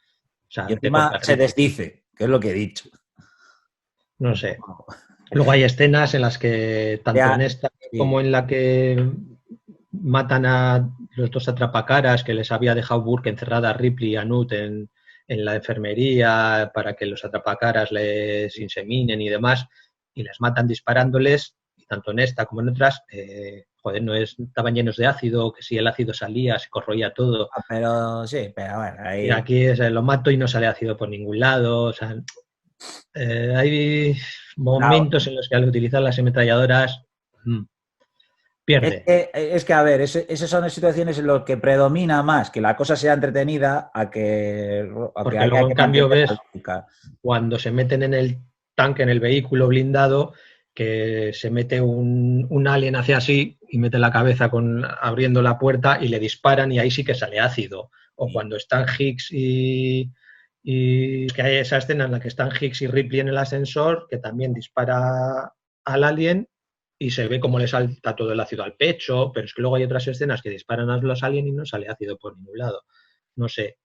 sea, y encima se desdice, que es lo que he dicho. No sé. Luego hay escenas en las que, tanto en esta como en la que matan a los 2 atrapacaras que les había dejado Burke encerrada a Ripley y a Nut en la enfermería para que los atrapacaras les inseminen y demás, y les matan disparándoles, y tanto en esta como en otras, estaban llenos de ácido, que si el ácido salía, se corroía todo. Pero sí, pero bueno, ahí... Y aquí lo mato y no sale ácido por ningún lado, o sea... hay momentos en los que al utilizar las ametralladoras pierde. Es que a ver, esas son situaciones en las que predomina más que la cosa sea entretenida a que... Porque luego, en cambio, ves cuando se meten en el tanque, en el vehículo blindado, que se mete un alien hacia así y mete la cabeza abriendo la puerta y le disparan y ahí sí que sale ácido. O cuando están Higgs y que hay esa escena en la que están Higgs y Ripley en el ascensor, que también dispara al alien y se ve cómo le salta todo el ácido al pecho, pero es que luego hay otras escenas que disparan a los aliens y no sale ácido por ningún lado. No sé.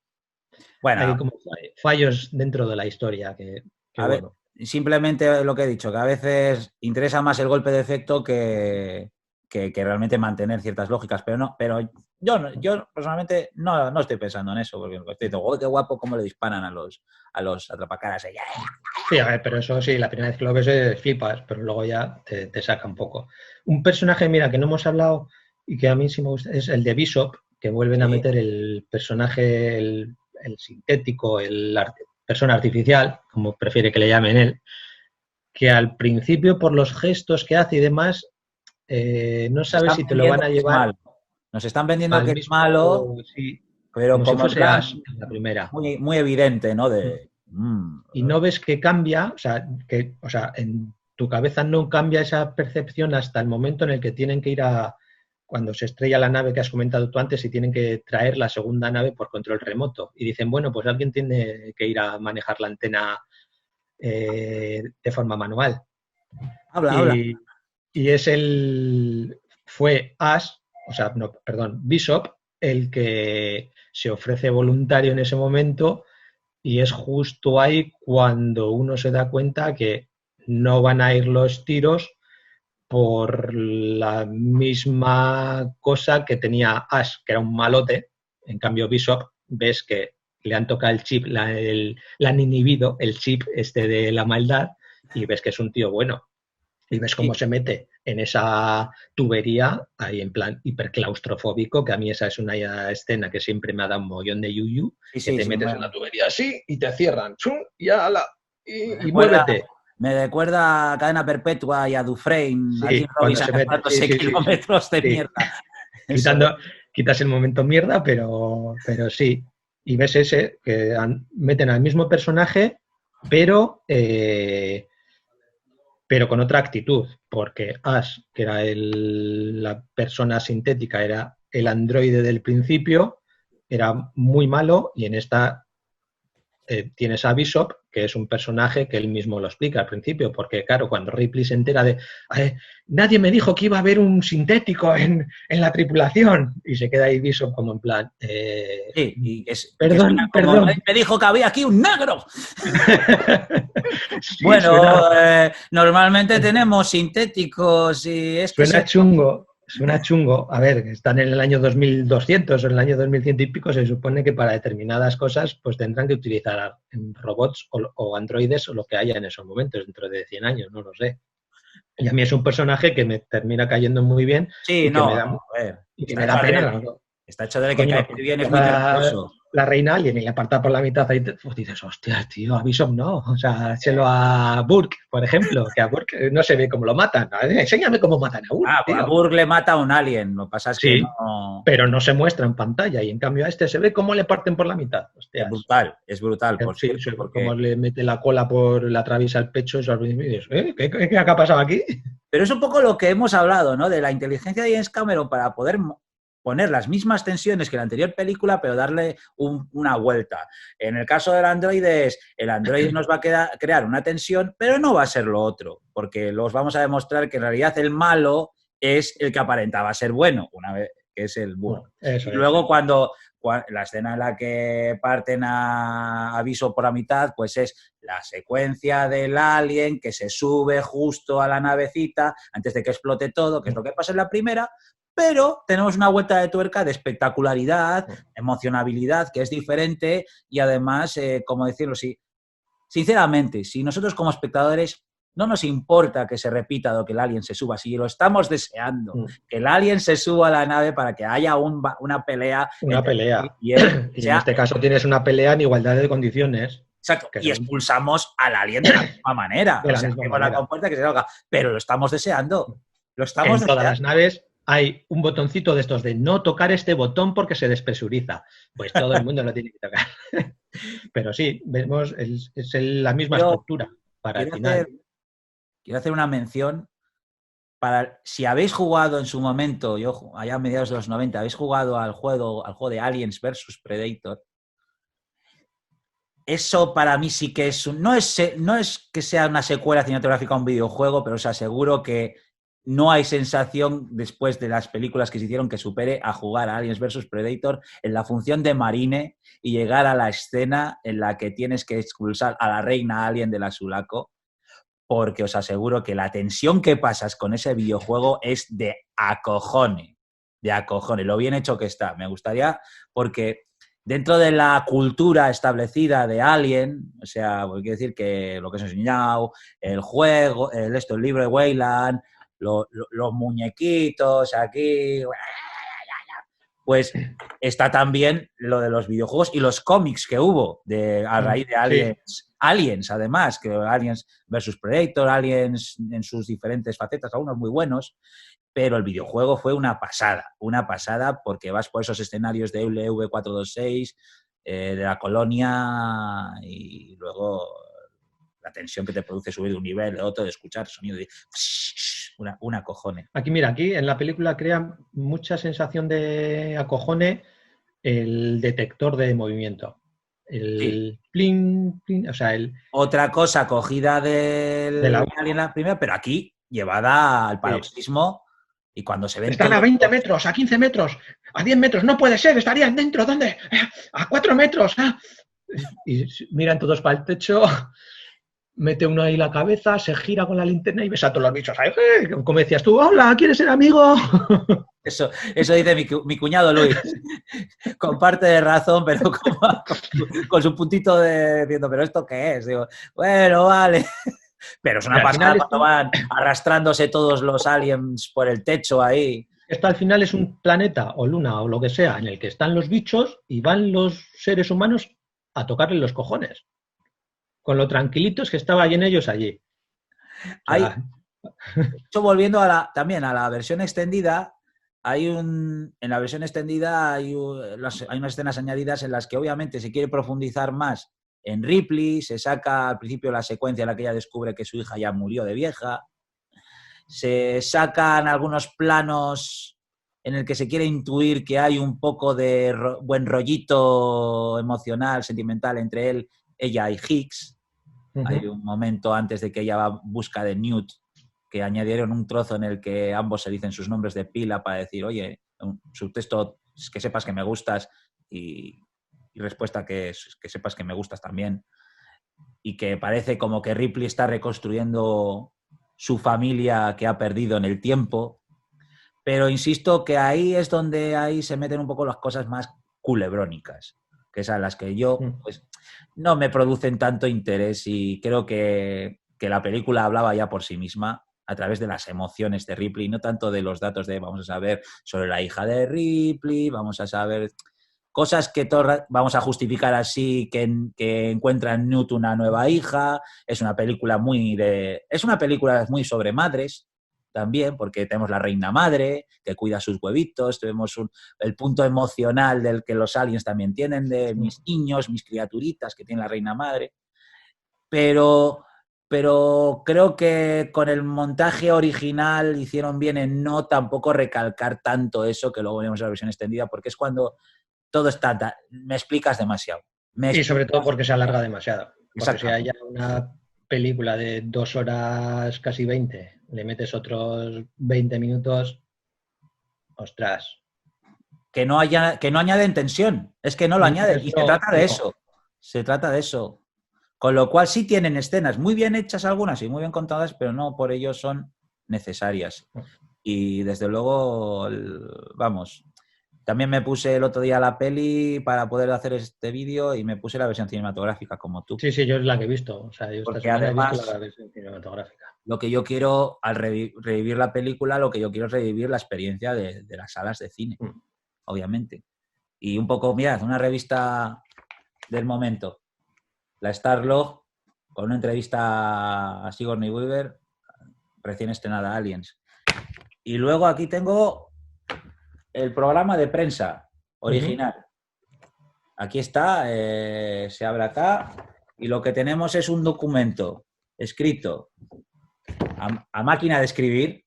Bueno, hay como fallos dentro de la historia que bueno. Simplemente lo que he dicho, que a veces interesa más el golpe de efecto que realmente mantener ciertas lógicas, pero yo personalmente no estoy pensando en eso, porque estoy diciendo, qué guapo cómo le disparan a los atrapacaras. Sí, a ver, pero eso sí, la primera vez que lo ves flipas, pero luego ya te saca un poco. Un personaje, mira, que no hemos hablado y que a mí sí me gusta, es el de Bishop, que vuelven a meter el personaje, el sintético, persona artificial, como prefiere que le llamen él, que al principio por los gestos que hace y demás, no sabes si te lo van a llevar. Nos están vendiendo que es malo, sí, pero como si fuese Ash en la primera. Muy, muy evidente, ¿no? Y no ves que cambia, o sea, en tu cabeza no cambia esa percepción hasta el momento en el que tienen que ir cuando se estrella la nave que has comentado tú antes y tienen que traer la segunda nave por control remoto. Y dicen, bueno, pues alguien tiene que ir a manejar la antena de forma manual. Habla. Y fue Ash, Bishop, el que se ofrece voluntario en ese momento, y es justo ahí cuando uno se da cuenta que no van a ir los tiros por la misma cosa que tenía Ash, que era un malote. En cambio, Bishop, ves que le han tocado el chip, le han inhibido el chip de la maldad, y ves que es un tío bueno. Y ves cómo se mete en esa tubería, ahí en plan hiperclaustrofóbico, que a mí esa es una escena que siempre me ha dado un mogollón de yuyu, que te metes en la tubería así y te cierran, ¡chum! Y muévete. Me recuerda a Cadena Perpetua y a Dufresne, Sí, allí cuando se mete, 6 kilómetros de mierda. Quitas el momento mierda, pero sí. Y ves ese, que meten al mismo personaje, pero con otra actitud, porque Ash, que era la persona sintética, era el androide del principio, era muy malo, y en esta tienes a Bishop, que es un personaje que él mismo lo explica al principio, porque claro, cuando Ripley se entera de nadie me dijo que iba a haber un sintético en la tripulación, y se queda ahí Bishop como en plan perdón. Me dijo que había aquí un negro. Sí, bueno, normalmente tenemos sintéticos y es que Suena chungo. A ver, están en el año 2200 o en el año 2100 y pico. Se supone que para determinadas cosas pues tendrán que utilizar robots o androides o lo que haya en esos momentos, dentro de 100 años, no lo sé. Y a mí es un personaje que me termina cayendo muy bien. Sí, que me da pena. Está hecho de que cae muy bien, es muy nervioso. La reina alien y le aparta por la mitad, ahí pues dices, hostia, tío, a Bishop no. O sea, échelo a Burke, por ejemplo, que a Burke no se ve cómo lo matan. Enséñame cómo matan a Burke. Pues a Burke le mata a un alien, lo que pasa es que no... pero no se muestra en pantalla, y en cambio a este se ve cómo le parten por la mitad. Hostias. Es brutal. Porque como le mete la cola la atraviesa el pecho, eso al principio dices, ¿qué ha pasado aquí? Pero es un poco lo que hemos hablado, ¿no? De la inteligencia de James Cameron para poder poner las mismas tensiones que la anterior película, pero darle una vuelta. En el caso del androide el androide nos va a crear una tensión, pero no va a ser lo otro, porque los vamos a demostrar que en realidad el malo es el que aparentaba ser bueno, una vez que es el bueno. Y luego cuando la escena en la que parten a Bishop por la mitad, pues es la secuencia del alien que se sube justo a la navecita antes de que explote todo, que es lo que pasa en la primera, pero tenemos una vuelta de tuerca de espectacularidad, emocionabilidad, que es diferente, y además, como decirlo, sinceramente, si nosotros como espectadores no nos importa que se repita lo que el alien se suba, si lo estamos deseando, que el alien se suba a la nave para que haya una pelea. Y en este caso tienes una pelea en igualdad de condiciones. Exacto, y expulsamos al alien de la misma manera. La compuerta que se salga, pero lo estamos deseando. En todas las naves hay un botoncito de estos de no tocar este botón porque se despresuriza. Pues todo el mundo lo tiene que tocar. Pero sí, vemos, es la misma estructura para el final. Quiero hacer una mención para, si habéis jugado en su momento, allá a mediados de los 90, habéis jugado al juego de Aliens vs Predator. Eso para mí sí que es no es que sea una secuela cinematográfica a un videojuego, pero os aseguro que no hay sensación después de las películas que se hicieron que supere a jugar a Aliens vs Predator en la función de marine y llegar a la escena en la que tienes que expulsar a la reina alien de la Sulaco, porque os aseguro que la tensión que pasas con ese videojuego es de acojone, lo bien hecho que está. Me gustaría, porque dentro de la cultura establecida de Alien, o sea, quiero decir que lo que os he enseñado, el juego, el libro de Weyland, los muñequitos aquí, pues está también lo de los videojuegos y los cómics que hubo a raíz de Aliens. Sí. Aliens, además, que Aliens vs Predator, Aliens en sus diferentes facetas, algunos muy buenos, pero el videojuego fue una pasada porque vas por esos escenarios de LV426, de la colonia, y luego la tensión que te produce subir de un nivel a otro, de escuchar sonido de una acojone. Aquí en la película crea mucha sensación de acojone el detector de movimiento. El pling, pling, o sea, otra cosa cogida de la primera, pero aquí llevada al paroxismo. Y cuando se ven... Están a 20 metros, a 15 metros, a 10 metros, no puede ser, estarían dentro, ¿dónde? A 4 metros. Y miran todos para el techo mete uno ahí la cabeza, se gira con la linterna y ves a todos los bichos ahí, como decías tú, hola, ¿quieres ser amigo? Eso dice mi cuñado Luis. Comparte de razón, pero con su puntito de diciendo, ¿pero esto qué es? Digo, bueno, vale. Pero es una pasada cuando van arrastrándose todos los aliens por el techo ahí. Esto al final es un planeta o luna o lo que sea en el que están los bichos y van los seres humanos a tocarle los cojones. Con lo tranquilitos que estaban ellos allí. O sea, volviendo también a la versión extendida, en la versión extendida hay unas escenas añadidas en las que obviamente se quiere profundizar más en Ripley, se saca al principio la secuencia en la que ella descubre que su hija ya murió de vieja, se sacan algunos planos en el que se quiere intuir que hay un poco de buen rollito emocional, sentimental entre ella y Hicks. Hay un momento antes de que ella va en busca de Newt que añadieron un trozo en el que ambos se dicen sus nombres de pila para decir, oye, subtexto, que sepas que me gustas y respuesta que sepas que me gustas también. Y que parece como que Ripley está reconstruyendo su familia que ha perdido en el tiempo. Pero insisto que ahí es donde ahí se meten un poco las cosas más culebrónicas, que es a las que yo pues no me producen tanto interés y creo que la película hablaba ya por sí misma a través de las emociones de Ripley, no tanto de los datos de vamos a saber sobre la hija de Ripley, vamos a saber cosas que vamos a justificar así que encuentra en Newt una nueva hija. Es una película muy sobre madres también, porque tenemos la reina madre que cuida sus huevitos, tenemos el punto emocional del que los aliens también tienen, de mis niños, mis criaturitas que tiene la reina madre. Pero creo que con el montaje original hicieron bien en no tampoco recalcar tanto eso que luego vemos en la versión extendida, porque es cuando todo está... Me explicas demasiado. Y sobre todo porque se alarga demasiado. Porque si hay una película de 2 horas, casi 20, le metes otros 20 minutos, ostras. Que no añaden tensión. Es que no lo añaden. Y se trata de eso. Se trata de eso. Con lo cual sí tienen escenas muy bien hechas algunas y muy bien contadas, pero no por ello son necesarias. Y desde luego, vamos, también me puse el otro día la peli para poder hacer este vídeo y me puse la versión cinematográfica como tú. Sí, yo es la que he visto. O sea, yo esta semana he visto la versión cinematográfica. Lo que yo quiero, al revivir la película, lo que yo quiero es revivir la experiencia de las salas de cine, obviamente. Y un poco, mirad, una revista del momento. La Starlog, con una entrevista a Sigourney Weaver, recién estrenada Aliens. Y luego aquí tengo el programa de prensa original. Aquí está, se abre acá, y lo que tenemos es un documento escrito a máquina de escribir,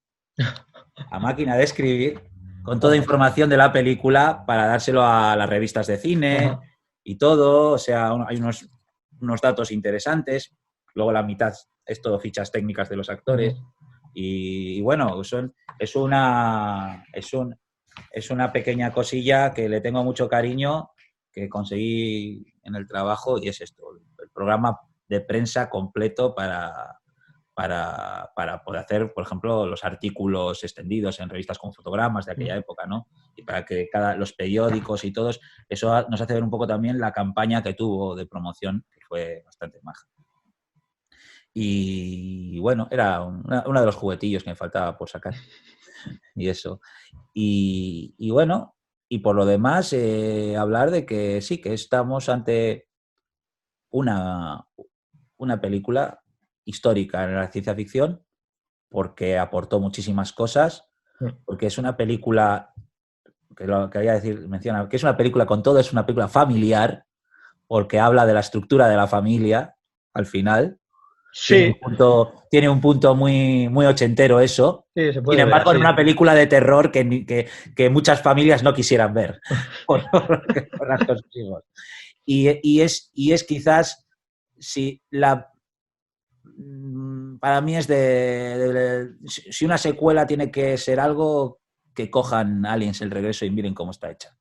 con toda información de la película para dárselo a las revistas de cine y todo. O sea, hay unos datos interesantes. Luego la mitad es todo fichas técnicas de los actores. Y bueno, es una pequeña cosilla que le tengo mucho cariño, que conseguí en el trabajo, y es esto, el programa de prensa completo para poder hacer, por ejemplo, los artículos extendidos en revistas con fotogramas de aquella época, ¿no? Y para que los periódicos y todos, eso nos hace ver un poco también la campaña que tuvo de promoción, que fue bastante maja. Y bueno, era uno de los juguetillos que me faltaba por sacar. Y eso. Y bueno, y por lo demás, hablar de que sí, que estamos ante una película histórica en la ciencia ficción, porque aportó muchísimas cosas, porque es una película, que lo quería decir, mencionar, que es una película con todo, es una película familiar, porque habla de la estructura de la familia al final. Sí. Tiene un punto muy, muy ochentero eso. Sí, se puede Sin embargo, ver, en una película de terror que muchas familias no quisieran ver por las cosas. Y es quizás, si para mí es si una secuela tiene que ser algo, que cojan Aliens el regreso y miren cómo está hecha.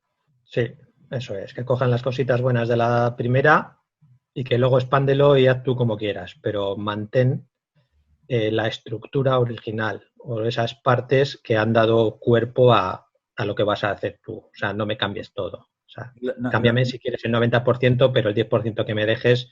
Sí, eso es, que cojan las cositas buenas de la primera y que luego expándelo y haz tú como quieras, pero mantén la estructura original o esas partes que han dado cuerpo a lo que vas a hacer tú. O sea, no me cambies todo. O sea, cámbiame si quieres el 90%, pero el 10% que me dejes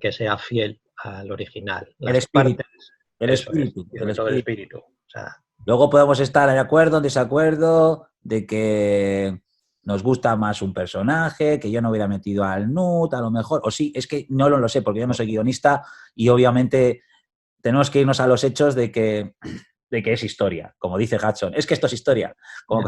que sea fiel al original. El Las espíritu, partes, el eso es, espíritu, y el sobre todo el espíritu. espíritu. O sea, Luego podemos estar de acuerdo, en desacuerdo, de que nos gusta más un personaje, que yo no hubiera metido al Nut, a lo mejor, o sí, es que no lo sé, porque yo no soy guionista y obviamente tenemos que irnos a los hechos de que es historia, como dice Hudson. Es que esto es historia. Como,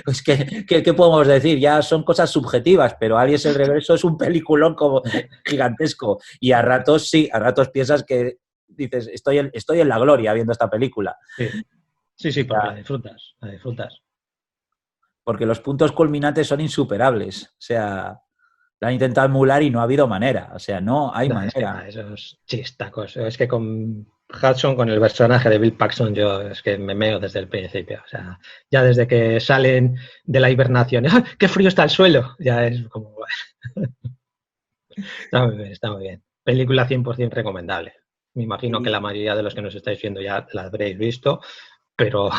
es que, ¿qué podemos decir? Ya son cosas subjetivas, pero Aliens el Regreso es un peliculón como gigantesco. Y a ratos sí, a ratos piensas que dices, estoy en la gloria viendo esta película. sí, sí, sí, O porque sea, la disfrutas, la disfrutas. porque los puntos culminantes son insuperables. O sea, la han intentado emular y no ha habido manera. O sea, no hay No, es que manera. va, esos chistacos. Es que con Hudson, con el personaje de Bill Paxton, yo es que me meo desde el principio. O sea, ya desde que salen de la hibernación, ¡ah, qué frío está el suelo! Ya es como, está muy bien, está muy bien. Película 100% recomendable. Me imagino que Y, la mayoría de los que nos estáis viendo ya la habréis visto, pero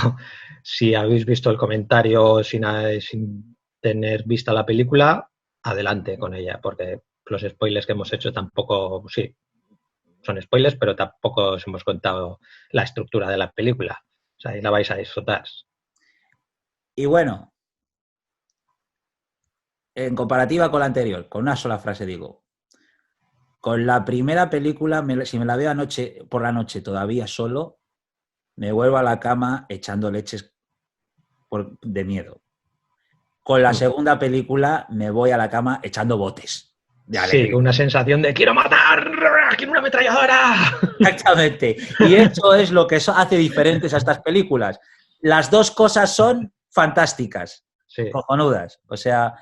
si habéis visto el comentario sin tener vista la película, adelante con ella, porque los spoilers que hemos hecho tampoco, sí, son spoilers, pero tampoco os hemos contado la estructura de la película. O sea, ahí la vais a disfrutar. y bueno, en comparativa con la anterior, con una sola frase digo, con la primera película, si me la veo anoche, por la noche todavía solo, me vuelvo a la cama echando leches de miedo. Con la segunda película me voy a la cama echando botes de Sí, alegría. una sensación de quiero matar, quiero una ametralladora. Exactamente. Y eso es lo que hace diferentes a estas películas. Las dos cosas son fantásticas, Sí, cojonudas. O sea,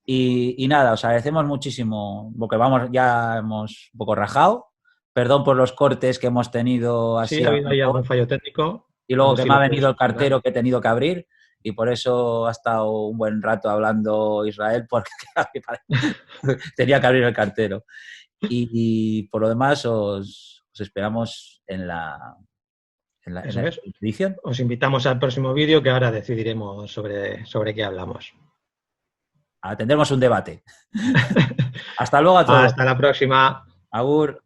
y nada, os agradecemos muchísimo, porque vamos, ya hemos un poco rajado. Perdón por los cortes que hemos tenido sí, así ha a lo habido ahí mejor. algún fallo técnico. Y A luego ver que si me ha lo puedes venido el subsanar. cartero que he tenido que abrir y por eso ha estado un buen rato hablando Israel porque tenía que abrir el cartero. Y por lo demás os esperamos en Eso la es. edición. Os invitamos al próximo vídeo que ahora decidiremos sobre qué hablamos. Tendremos un debate. Hasta luego a todos. Hasta la próxima. Agur.